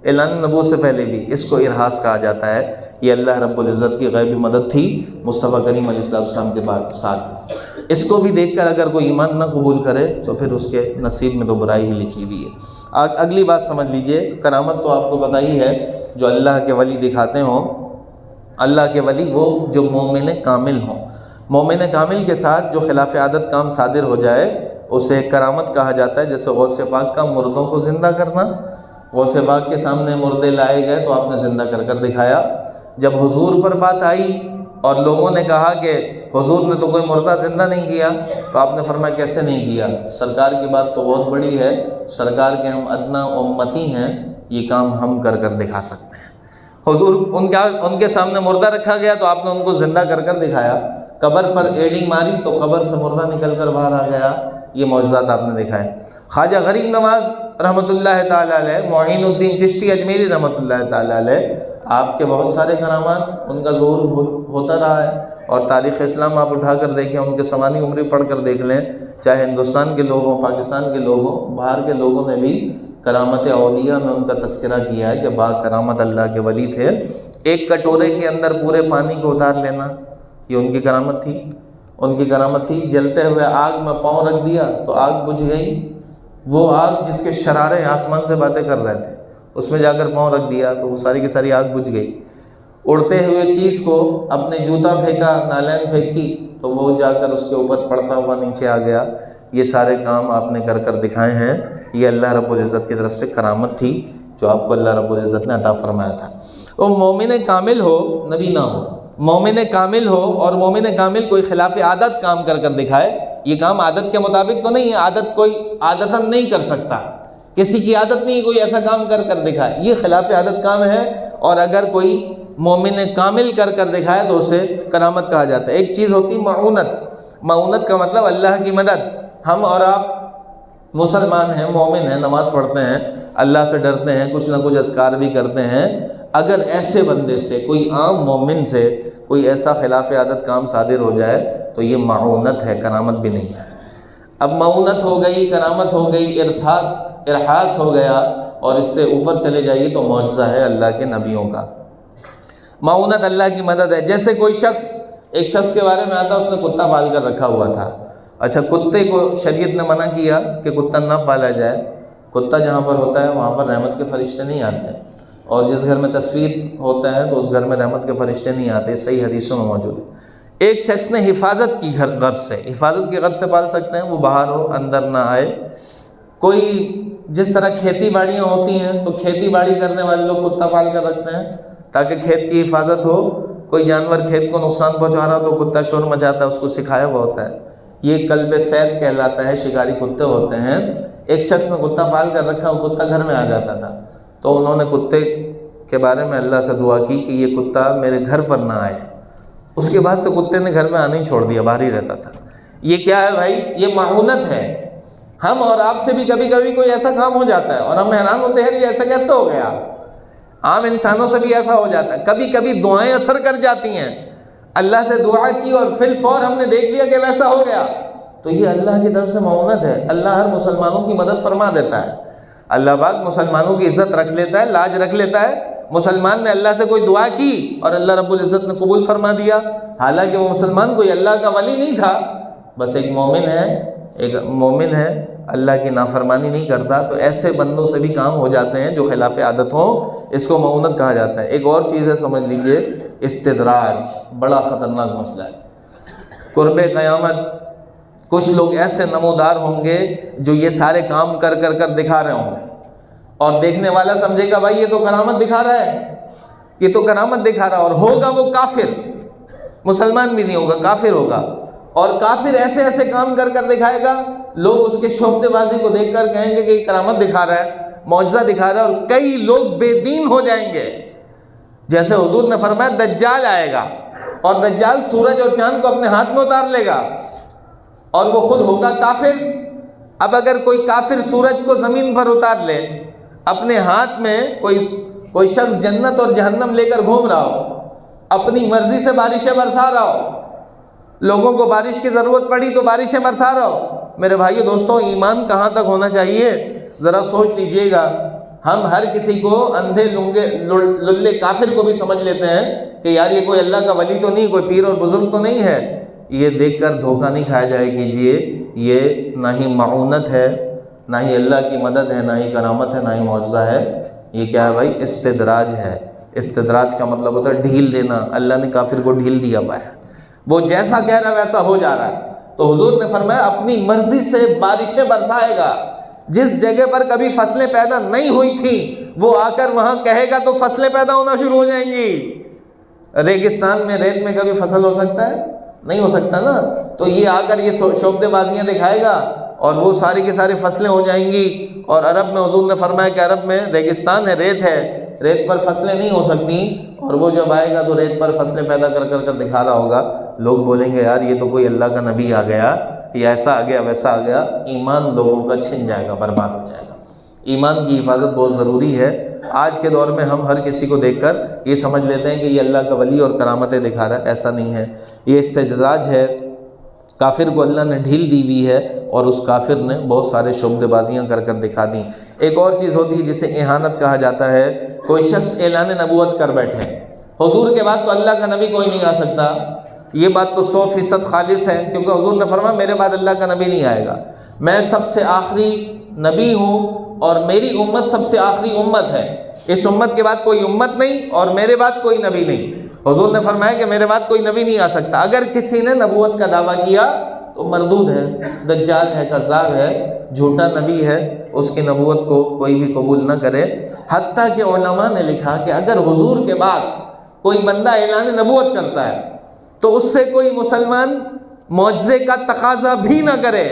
اعلان نبوت سے پہلے بھی. اس کو ارہاس کہا جاتا ہے. یہ اللہ رب العزت کی غیبی مدد تھی مصطفیٰ کریم علیہ السلام کے ساتھ. اس کو بھی دیکھ کر اگر کوئی ایمان نہ قبول کرے تو پھر اس کے نصیب میں تو برائی ہی لکھی ہوئی ہے. اگلی بات سمجھ لیجئے، کرامت تو آپ کو پتہ ہی ہے جو اللہ کے ولی دکھاتے ہوں. اللہ کے ولی وہ جو مومن کامل ہوں. مومن کامل کے ساتھ جو خلاف عادت کام صادر ہو جائے اسے کرامت کہا جاتا ہے. جیسے غوث پاک کا مردوں کو زندہ کرنا، غوث پاک کے سامنے مردے لائے گئے تو آپ نے زندہ کر دکھایا. جب حضور پر بات آئی اور لوگوں نے کہا کہ حضور نے تو کوئی مردہ زندہ نہیں کیا، تو آپ نے فرمایا کیسے نہیں کیا؟ سرکار کی بات تو بہت بڑی ہے، سرکار کے ہم ادنا امتی ہیں، یہ کام ہم کر دکھا سکتے ہیں. حضور ان کے سامنے مردہ رکھا گیا تو آپ نے ان کو زندہ کر دکھایا. قبر پر ایڑی ماری تو قبر سے مردہ نکل کر باہر آ گیا. یہ معجزات آپ نے دکھائے. خواجہ غریب نواز رحمۃ اللہ تعالیٰ علیہ، معین الدین چشتی اجمیری رحمۃ اللہ تعالیٰ علیہ، آپ کے بہت سارے کرامات، ان کا ظہور ہوتا رہا ہے. اور تاریخ اسلام آپ اٹھا کر دیکھیں، ان کے سوانی عمری پڑھ کر دیکھ لیں، چاہے ہندوستان کے لوگ ہوں، پاکستان کے لوگ ہوں، باہر کے لوگوں نے بھی کرامت اولیاء میں ان کا تذکرہ کیا ہے کہ با کرامت اللہ کے ولی تھے. ایک کٹورے کے اندر پورے پانی کو اتار لینا، یہ ان کی کرامت تھی. ان کی کرامت تھی. جلتے ہوئے آگ میں پاؤں رکھ دیا تو آگ بجھ گئی. وہ آگ جس کے شرارے آسمان سے باتیں کر رہے تھے، اس میں جا کر پاؤں رکھ دیا تو وہ ساری کی ساری آگ بجھ گئی. اڑتے ہوئے چیز کو اپنے جوتا پھینکا، نالین پھینکی تو وہ جا کر اس کے اوپر پڑتا ہوا نیچے آ گیا. یہ سارے کام آپ نے کر دکھائے ہیں. یہ اللہ رب العزت کی طرف سے کرامت تھی جو آپ کو اللہ رب العزت نے عطا فرمایا تھا. وہ مومن کامل ہو، نبی نہ ہو، مومن کامل ہو اور مومن کامل کوئی خلاف عادت کام کر دکھائے. یہ کام عادت کے مطابق تو نہیں ہے، عادت کوئی عادتاً نہیں کر سکتا، کسی کی عادت نہیں کوئی ایسا کام کر دکھائے، یہ خلاف عادت کام ہے. اور اگر کوئی مومن کامل کر دکھائے تو اسے کرامت کہا جاتا ہے. ایک چیز ہوتی معونت. معونت کا مطلب اللہ کی مدد. ہم اور آپ مسلمان ہیں، مومن ہیں، نماز پڑھتے ہیں، اللہ سے ڈرتے ہیں، کچھ نہ کچھ اذکار بھی کرتے ہیں. اگر ایسے بندے سے، کوئی عام مومن سے کوئی ایسا خلاف عادت کام صادر ہو جائے تو یہ معونت ہے، کرامت بھی نہیں ہے. اب معونت ہو گئی، کرامت ہو گئی، ارحاس ہو گیا، اور اس سے اوپر چلے جائیے تو معجزہ ہے اللہ کے نبیوں کا. معونت اللہ کی مدد ہے. جیسے کوئی شخص، ایک شخص کے بارے میں آتا اس نے کتا پال کر رکھا ہوا تھا. اچھا، کتے کو شریعت نے منع کیا کہ کتا نہ پالا جائے. کتا جہاں پر ہوتا ہے وہاں پر رحمت کے فرشتے نہیں آتے، اور جس گھر میں تصویر ہوتا ہے تو اس گھر میں رحمت کے فرشتے نہیں آتے. صحیح حدیثوں میں موجود ہے. ایک شخص نے حفاظت کی غرض سے پال سکتے ہیں، وہ باہر ہو، اندر نہ آئے. کوئی جس طرح کھیتی باڑیاں ہوتی ہیں تو کھیتی باڑی کرنے والے لوگ کتا پال کر رکھتے ہیں تاکہ کھیت کی حفاظت ہو. کوئی جانور کھیت کو نقصان پہنچا رہا تو کتا شور مچاتا ہے، اس کو سکھایا ہوا ہوتا ہے. یہ کلب صید کہلاتا ہے، شکاری کتے ہوتے ہیں. ایک شخص نے کتا پال کر رکھا، وہ کتا گھر میں آ جاتا تھا تو انہوں نے کتے کے بارے میں اللہ سے دعا کی کہ یہ کتا میرے گھر پر نہ آئے. اس کے بعد سے کتے نے گھر میں آنا ہی چھوڑ دیا، باہر ہی رہتا تھا. یہ کیا ہے بھائی؟ یہ معونت ہے. ہم اور آپ سے بھی کبھی کبھی کوئی ایسا کام ہو جاتا ہے اور ہم حیران ہوتے ہیں کہ ایسا کیسے ہو گیا. عام انسانوں سے بھی ایسا ہو جاتا ہے، کبھی کبھی دعائیں اثر کر جاتی ہیں، اللہ سے دعا کی اور فی الفور ہم نے دیکھ لیا کہ ویسا ہو گیا، تو یہ اللہ کی طرف سے معاونت ہے۔ اللہ ہر مسلمانوں کی مدد فرما دیتا ہے، اللہ پاک مسلمانوں کی عزت رکھ لیتا ہے، لاج رکھ لیتا ہے۔ مسلمان نے اللہ سے کوئی دعا کی اور اللہ رب العزت نے قبول فرما دیا، حالانکہ وہ مسلمان کوئی اللہ کا ولی نہیں تھا، بس ایک مومن ہے، اللہ کی نافرمانی نہیں کرتا، تو ایسے بندوں سے بھی کام ہو جاتے ہیں جو خلاف عادت ہوں، اس کو معاونت کہا جاتا ہے۔ ایک اور چیز ہے، سمجھ لیجئے، استدراج، بڑا خطرناک مسئلہ ہے۔ قرب قیامت کچھ لوگ ایسے نمودار ہوں گے جو یہ سارے کام کر دکھا رہے ہوں گے، اور دیکھنے والا سمجھے گا بھائی یہ تو کرامت دکھا رہا ہے، یہ تو کرامت دکھا رہا ہے، اور ہوگا وہ کافر، مسلمان بھی نہیں ہوگا، کافر ہوگا، اور کافر ایسے ایسے کام کر دکھائے گا، لوگ اس کے شعبدے بازی کو دیکھ کر کہیں گے کہ یہ کرامت دکھا رہا ہے، معجزہ دکھا رہا ہے، اور کئی لوگ بے دین ہو جائیں گے۔ جیسے حضور نے فرمایا دجال آئے گا، اور دجال سورج اور چاند کو اپنے ہاتھ میں اتار لے گا، اور وہ خود ہوگا کافر۔ اب اگر کوئی کافر سورج کو زمین پر اتار لے، اپنے ہاتھ میں کوئی شخص جنت اور جہنم لے کر گھوم رہا ہو، اپنی مرضی سے بارشیں برسا رہا ہو، لوگوں کو بارش کی ضرورت پڑی تو بارشیں برسا رہا ہو، میرے بھائیو دوستوں، ایمان کہاں تک ہونا چاہیے ذرا سوچ لیجئے گا۔ ہم ہر کسی کو اندھے لنگے للے کافر کو بھی سمجھ لیتے ہیں کہ یار یہ کوئی اللہ کا ولی تو نہیں، کوئی پیر اور بزرگ تو نہیں ہے، یہ دیکھ کر دھوکہ نہیں کھایا جائے کیجئے، یہ نہ ہی معونت ہے، نہ ہی اللہ کی مدد ہے، نہ ہی کرامت ہے، نہ ہی معجزہ ہے، یہ کیا ہے بھائی؟ استدراج ہے۔ استدراج کا مطلب ہوتا ہے ڈھیل دینا، اللہ نے کافر کو ڈھیل دیا ہوا ہے، وہ جیسا کہہ رہا ہے ویسا ہو جا رہا ہے۔ تو حضور نے فرمایا اپنی مرضی سے بارشیں برسائے گا، جس جگہ پر کبھی فصلیں پیدا نہیں ہوئی تھیں وہ آ کر وہاں کہے گا تو فصلیں پیدا ہونا شروع ہو جائیں گی۔ ریگستان میں ریت میں کبھی فصل ہو سکتا ہے؟ نہیں ہو سکتا نا، تو یہ آ کر یہ شعبدے بازیاں دکھائے گا اور وہ ساری کی ساری فصلیں ہو جائیں گی۔ اور عرب میں حضور نے فرمایا کہ عرب میں ریگستان ہے، ریت پر فصلیں نہیں ہو سکتی، اور وہ جب آئے گا تو ریت پر فصلیں پیدا کر دکھا رہا ہوگا، لوگ بولیں گے یار یہ تو کوئی اللہ کا نبی آ گیا، یہ ایسا آ گیا ویسا آ گیا۔ ایمان لوگوں کا چھن جائے گا، برباد ہو جائے گا۔ ایمان کی حفاظت بہت ضروری ہے۔ آج کے دور میں ہم ہر کسی کو دیکھ کر یہ سمجھ لیتے ہیں کہ یہ اللہ کا ولی اور کرامتیں دکھا رہا ہے، ایسا نہیں ہے، یہ استدراج ہے۔ کافر کو اللہ نے ڈھیل دی ہوئی ہے، اور اس کافر نے بہت سارے شعبدے بازیاں کر دکھا دیں۔ ایک اور چیز ہوتی ہے جسے اہانت کہا جاتا ہے۔ کوئی شخص اعلان نبوت کر بیٹھے، حضور کے بعد تو اللہ کا نبی کوئی نہیں آ سکتا، یہ بات تو 100% خالص ہے، کیونکہ حضور نے فرمایا میرے بعد اللہ کا نبی نہیں آئے گا، میں سب سے آخری نبی ہوں اور میری امت سب سے آخری امت ہے، اس امت کے بعد کوئی امت نہیں اور میرے بعد کوئی نبی نہیں۔ حضور نے فرمایا کہ میرے بعد کوئی نبی نہیں آ سکتا۔ اگر کسی نے نبوت کا دعویٰ کیا تو مردود ہے، دجال ہے، کذاب ہے، جھوٹا نبی ہے، اس کی نبوت کو کوئی بھی قبول نہ کرے۔ حتیٰ کہ علماء نے لکھا کہ اگر حضور کے بعد کوئی بندہ اعلان نبوت کرتا ہے تو اس سے کوئی مسلمان معجزے کا تقاضا بھی نہ کرے۔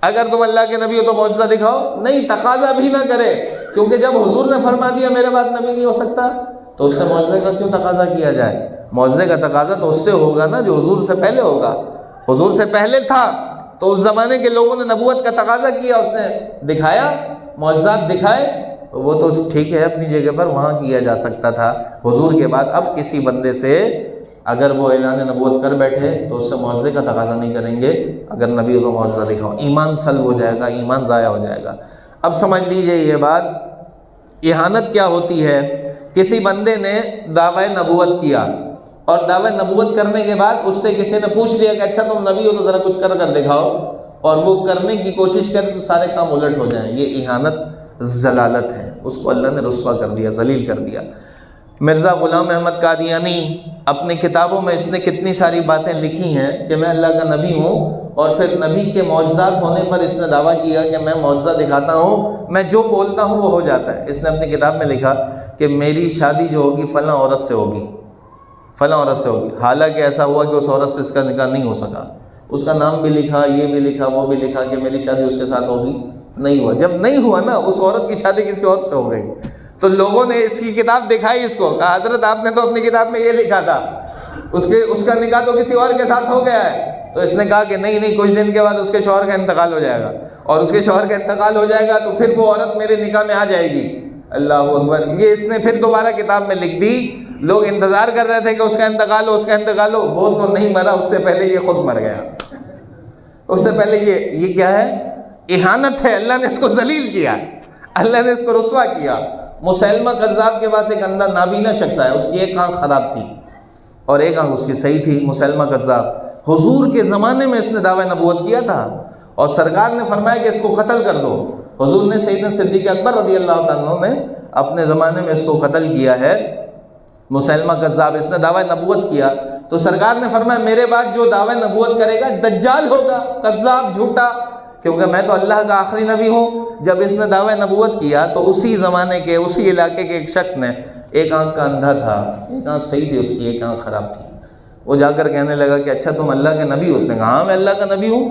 اگر تم اللہ کے نبی ہو تو معجزہ دکھاؤ، نہیں، تقاضا بھی نہ کرے، کیونکہ جب حضور نے فرما دیا میرے بعد نبی نہیں ہو سکتا تو اس سے معجزے کا کیوں تقاضا کیا جائے؟ معجزے کا تقاضا تو اس سے ہوگا نا جو حضور سے پہلے ہوگا۔ حضور سے پہلے تھا تو اس زمانے کے لوگوں نے نبوت کا تقاضا کیا، اس نے دکھایا، معجزات دکھائے، وہ تو ٹھیک ہے اپنی جگہ پر، وہاں کیا جا سکتا تھا۔ حضور کے بعد اب کسی بندے سے اگر وہ اعلان نبوت کر بیٹھے تو اس سے معجزے کا تقاضا نہیں کریں گے، اگر نبی کو معجزہ دکھاؤ، ایمان سلب ہو جائے گا، ایمان ضائع ہو جائے گا۔ اب سمجھ لیجئے یہ بات، اہانت کیا ہوتی ہے؟ کسی بندے نے دعوی نبوت کیا اور دعوی نبوت کرنے کے بعد اس سے کسی نے پوچھ لیا کہ اچھا تم نبی ہو تو ذرا کچھ کر دکھاؤ، اور وہ کرنے کی کوشش کرے تو سارے کام الٹ ہو جائیں، یہ اہانت ضلالت ہے، اس کو اللہ نے رسوا کر دیا، ذلیل کر دیا۔ مرزا غلام احمد قادیانی اپنی کتابوں میں اس نے کتنی ساری باتیں لکھی ہیں کہ میں اللہ کا نبی ہوں، اور پھر نبی کے معجزات ہونے پر اس نے دعویٰ کیا کہ میں معجزہ دکھاتا ہوں، میں جو بولتا ہوں وہ ہو جاتا ہے۔ اس نے اپنی کتاب میں لکھا کہ میری شادی جو ہوگی فلاں عورت سے ہوگی، فلاں عورت سے ہوگی، حالانکہ ایسا ہوا کہ اس عورت سے اس کا نکاح نہیں ہو سکا، اس کا نام بھی لکھا، یہ بھی لکھا، وہ بھی لکھا کہ میری شادی اس کے ساتھ ہوگی، نہیں ہوا۔ جب نہیں ہوا نا، اس عورت کی شادی کسی اور سے ہو گئی، تو لوگوں نے اس کی کتاب دکھائی، اس کو کہا حضرت آپ نے تو اپنی کتاب میں یہ لکھا تھا، اس کا نکاح تو کسی اور کے ساتھ ہو گیا ہے۔ تو اس نے کہا کہ نہیں، کچھ دن کے بعد اس کے شوہر کا انتقال ہو جائے گا، اور اس کے شوہر کا انتقال ہو جائے گا تو پھر وہ عورت میرے نکاح میں آ جائے گی۔ اللہ اکبر. یہ اس نے پھر دوبارہ کتاب میں لکھ دی. لوگ انتظار کر رہے تھے کہ اس کا انتقال ہو، اس کا انتقال ہو. وہ تو نہیں مرا، اس سے پہلے یہ خود مر گیا. اس سے پہلے یہ کیا ہے؟ اہانت ہے. اللہ نے اس کو ذلیل کیا، اللہ نے اس کو رسوا کیا. مسیلمہ کذاب کے پاس ایک اندھا نابینا شخص آیا. اس کی ایک آنکھ خراب تھی اور ایک آنکھ اس کی صحیح تھی. مسیلمہ کذاب حضور کے زمانے میں اس نے دعوی نبوت کیا تھا اور سرکار نے فرمایا کہ اس کو قتل کر دو. حضور نے سیدنا صدیق اکبر رضی اللہ تعالیٰ عنہ نے اپنے زمانے میں اس کو قتل کیا ہے. مسیلمہ کذاب اس نے دعوی نبوت کیا تو سرکار نے فرمایا میرے بعد جو دعوی نبوت کرے گا دجال ہوگا، کذاب، جھوٹا، کیونکہ میں تو اللہ کا آخری نبی ہوں. جب اس نے دعوی نبوت کیا تو اسی زمانے کے اسی علاقے کے ایک شخص نے، ایک آنکھ کا اندھا تھا، ایک آنکھ صحیح تھی اس کی، ایک آنکھ خراب تھی. وہ جا کر کہنے لگا کہ اچھا تم اللہ کے نبی ہو؟ اس نے کہا ہاں میں اللہ کا نبی ہوں،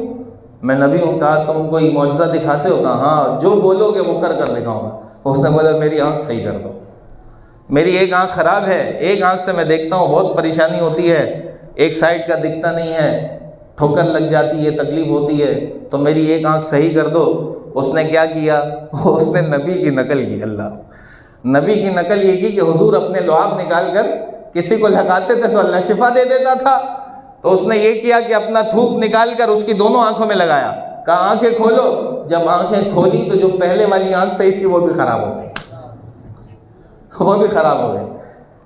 میں نبی ہوں. کہا تم کوئی معجزہ دکھاتے ہو؟ کہا ہاں جو بولو گے وہ کر دکھاؤں گا. اس نے بولا میری آنکھ صحیح کر دو، میری ایک آنکھ خراب ہے، ایک آنکھ سے میں دیکھتا ہوں بہت پریشانی ہوتی ہے، ایک سائڈ کا دکھتا نہیں ہے، ٹھوکر لگ جاتی ہے، تکلیف ہوتی ہے، تو میری ایک آنکھ صحیح کر دو. اس نے کیا کیا؟ اس نے نبی کی نقل کی. اللہ نبی کی نقل یہ کی کہ حضور اپنے لعاب نکال کر کسی کو لگاتے تھے تو اللہ شفا دے دیتا تھا. تو اس نے یہ کیا کہ اپنا تھوک نکال کر اس کی دونوں آنکھوں میں لگایا. کہا آنکھیں کھولو. جب آنکھیں کھولی تو جو پہلے والی آنکھ صحیح تھی وہ بھی خراب ہو گئی، وہ بھی خراب ہو گئی،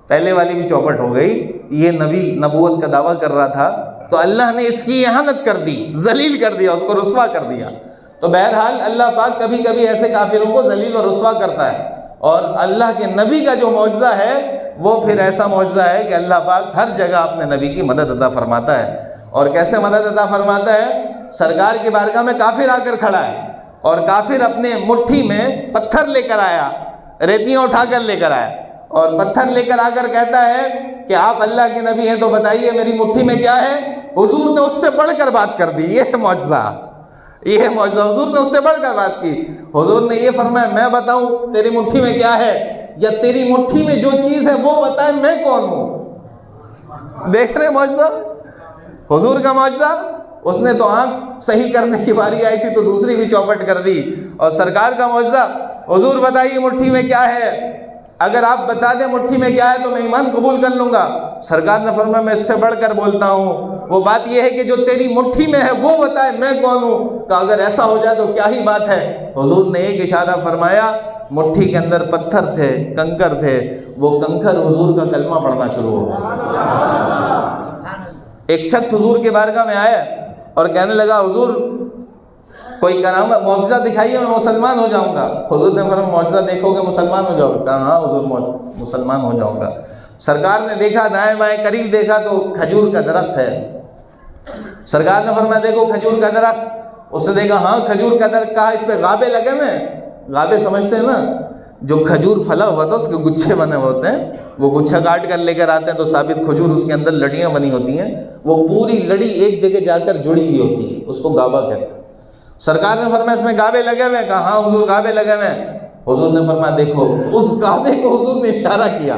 پہلے والی بھی چوپٹ ہو گئی. یہ نبی نبوت کا دعویٰ کر رہا تھا تو اللہ نے اس کی اہانت کر دی، ذلیل کر دیا، اس کو رسوا کر دیا. تو بہرحال اللہ پاک کبھی کبھی ایسے کافروں کو ذلیل اور رسوا کرتا ہے. اور اللہ کے نبی کا جو معجزہ ہے وہ پھر ایسا معجزہ ہے کہ اللہ پاک ہر جگہ اپنے نبی کی مدد عطا فرماتا ہے. اور کیسے مدد عطا فرماتا ہے؟ سرکار کی بارگاہ میں کافر آ کر کھڑا ہے اور کافر اپنے مٹھی میں پتھر لے کر آیا، ریتیاں اٹھا کر لے کر آیا اور پتھر لے کر آ کر کہتا ہے کہ آپ اللہ کے نبی ہیں تو بتائیے میری مٹھی میں کیا ہے؟ حضور نے اس سے بڑھ کر بات کر دی. یہ معجزہ، یہ معجزہ، حضور نے اس سے بڑھ کر بات کی. حضور نے یہ فرمایا میں بتاؤں تیری مٹھی میں کیا ہے، یا تیری مٹھی میں جو چیز ہے وہ بتائے میں کون ہوں؟ دیکھ رہے معجزہ، حضور کا معجزہ. اس نے تو آنکھ صحیح کرنے کی باری آئی تھی تو دوسری بھی چوپٹ کر دی. اور سرکار کا معجزہ، حضور بتائیے مٹھی میں کیا ہے، اگر آپ بتا دیں مٹھی میں کیا ہے تو میں ایمان قبول کر لوں گا. سرکار نے فرمایا میں اس سے بڑھ کر بولتا ہوں، وہ بات یہ ہے کہ جو تیری مٹھی میں ہے وہ بتائے میں کون ہوں. کہ اگر ایسا ہو جائے تو کیا ہی بات ہے. حضور نے ایک اشارہ فرمایا، مٹھی کے اندر پتھر تھے، کنکر تھے، وہ کنکر حضور کا کلمہ پڑھنا شروع ہو گیا. ایک شخص حضور کے بارگاہ میں آیا اور کہنے لگا حضور کوئی کرامت معجزہ دکھائیے میں مسلمان ہو جاؤں گا. حضور نے فرمایا معجزہ دیکھو گے مسلمان ہو جاؤ گے؟ کہا ہاں حضور مسلمان ہو جاؤں گا. سرکار نے دیکھا دائیں بائیں، قریب دیکھا تو کھجور کا درخت ہے. سرکار نے فرمایا دیکھو کھجور کا درخت. اس نے دیکھا ہاں کھجور کا درخت. کہا اس پہ غابے لگے ہوئے ہیں. غابے سمجھتے ہیں نا، جو کھجور پھلا ہوا تھا اس کے گچھے بنے ہوتے ہیں، وہ گچھا کاٹ کر لے کر آتے ہیں تو ثابت کھجور اس کے اندر لڑیاں بنی ہوتی ہیں، وہ پوری لڑی ایک جگہ جا کر جڑی ہوئی ہوتی ہے، اس کو غابہ کہتے ہیں. سرکار نے فرمایا اس میں غابے لگے ہوئے ہیں؟ کہا ہاں حضور غابے لگے ہوئے ہیں. حضور نے فرمایا دیکھو. اس غابے کو حضور نے اشارہ کیا.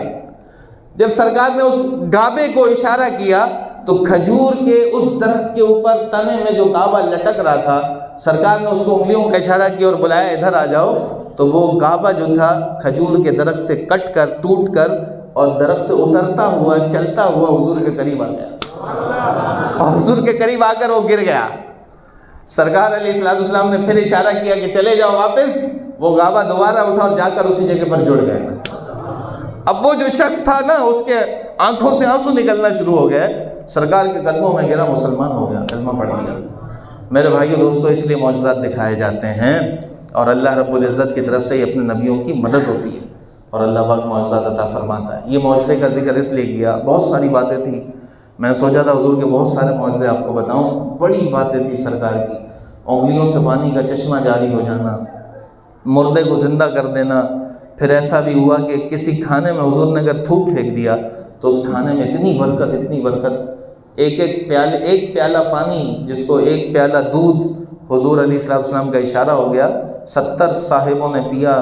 جب سرکار نے اس غابے کو اشارہ کیا تو کھجور کے اس درخت کے اوپر تنے میں جو غابہ لٹک رہا تھا، سرکار نے اس کو انگلیوں کا اشارہ کیا اور بلایا ادھر آ جاؤ. تو وہ غابہ جو تھا کھجور کے درخت سے کٹ کر ٹوٹ کر اور درخت سے اترتا ہوا چلتا ہوا حضور کے قریب آ گیا اور حضور کے قریب آ کر وہ گر گیا. سرکار علیہ السلام نے پھر اشارہ کیا کہ چلے جاؤ واپس. وہ غابہ دوبارہ اٹھا اور جا کر اسی جگہ پر جڑ گئے. اب وہ جو شخص تھا نا اس کے آنکھوں سے آنسو نکلنا شروع ہو گئے. سرکار کے قدموں میں گرا، مسلمان ہو گیا، کلمہ پڑھ لیا. میرے بھائیو دوستو، اس لیے معجزات دکھائے جاتے ہیں اور اللہ رب العزت کی طرف سے اپنے نبیوں کی مدد ہوتی ہے اور اللہ پاک معجزات عطا فرماتا ہے. یہ معجزے کا ذکر اس لیے کیا، بہت ساری باتیں تھیں. میں سوچا تھا حضور کے بہت سارے معجزے آپ کو بتاؤں. بڑی باتیں تھی سرکار کی. انگلیوں سے پانی کا چشمہ جاری ہو جانا، مردے کو زندہ کر دینا. پھر ایسا بھی ہوا کہ کسی کھانے میں حضور نے اگر تھوک پھینک دیا تو اس کھانے میں اتنی برکت، اتنی برکت. ایک پیالہ پانی جس کو ایک پیالہ دودھ حضور علیہ السلام کا اشارہ ہو گیا، 70 صاحبوں نے پیا،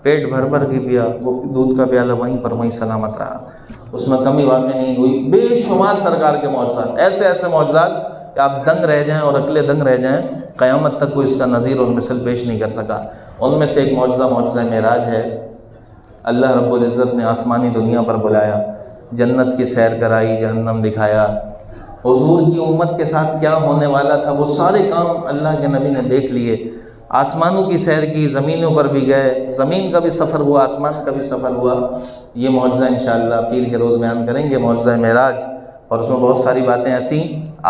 پیٹ بھر بھر کے پیا. وہ دودھ کا پیالہ وہیں پر وہیں سلامت رہا، اس میں کمی واقع نہیں ہوئی. بے شمار سرکار کے معجزات، ایسے ایسے معجزات کہ آپ دنگ رہ جائیں اور عقلِ دنگ رہ جائیں. قیامت تک کوئی اس کا نظیر اور مثل پیش نہیں کر سکا. ان میں سے ایک معجزہ معراج ہے. اللہ رب العزت نے آسمانی دنیا پر بلایا، جنت کی سیر کرائی، جہنم دکھایا، حضور کی امت کے ساتھ کیا ہونے والا تھا وہ سارے کام اللہ کے نبی نے دیکھ لیے۔ آسمانوں کی سیر کی، زمینوں پر بھی گئے، زمین کا بھی سفر ہوا، آسمان کا بھی سفر ہوا۔ یہ معجزہ انشاءاللہ پیر کے روز بیان کریں گے، معجزہ معراج، اور اس میں بہت ساری باتیں ایسی۔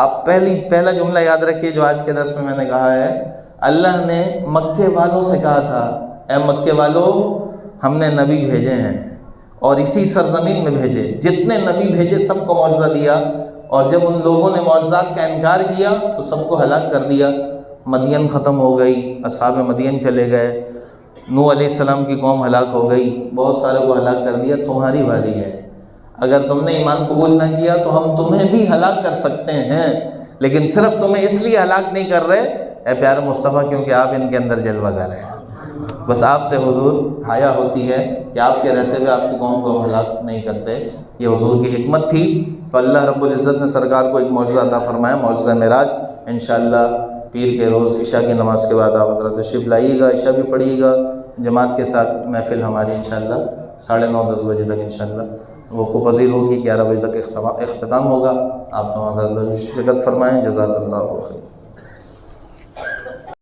آپ پہلا جملہ یاد رکھیے جو آج کے درس میں نے کہا ہے، اللہ نے مکے والوں سے کہا تھا، اے مکے والوں ہم نے نبی بھیجے ہیں اور اسی سرزمین میں بھیجے، جتنے نبی بھیجے سب کو معجزہ دیا، اور جب ان لوگوں نے معجزات کا انکار کیا تو سب کو ہلاک کر دیا۔ مدین ختم ہو گئی، اصحاب مدین چلے گئے، نوح علیہ السلام کی قوم ہلاک ہو گئی، بہت سارے کو ہلاک کر دیا۔ تمہاری باری ہے، اگر تم نے ایمان قبول نہ کیا تو ہم تمہیں بھی ہلاک کر سکتے ہیں، لیکن صرف تمہیں اس لیے ہلاک نہیں کر رہے اے پیارے مصطفیٰ کیونکہ آپ ان کے اندر جلوہ گر ہیں۔ بس آپ سے حضور حیا ہوتی ہے کہ آپ کے رہتے ہوئے آپ کی قوم کو ہلاک نہیں کرتے، یہ حضور کی حکمت تھی۔ تو اللہ رب العزت نے سرکار کو ایک معجزہ عطا فرمایا، معجزہ معراج۔ انشاءاللہ پیر کے روز عشاء کی نماز کے بعد آپ حضرات تشریف لائیے گا، عشاء بھی پڑھیے گا جماعت کے ساتھ۔ محفل ہماری انشاءاللہ 9:30 بجے تک انشاءاللہ وہ خوب پذیر ہوگی، 11 بجے تک اختتام ہوگا۔ آپ تمام حضرات شرکت فرمائیں، جزاک اللہ خیر۔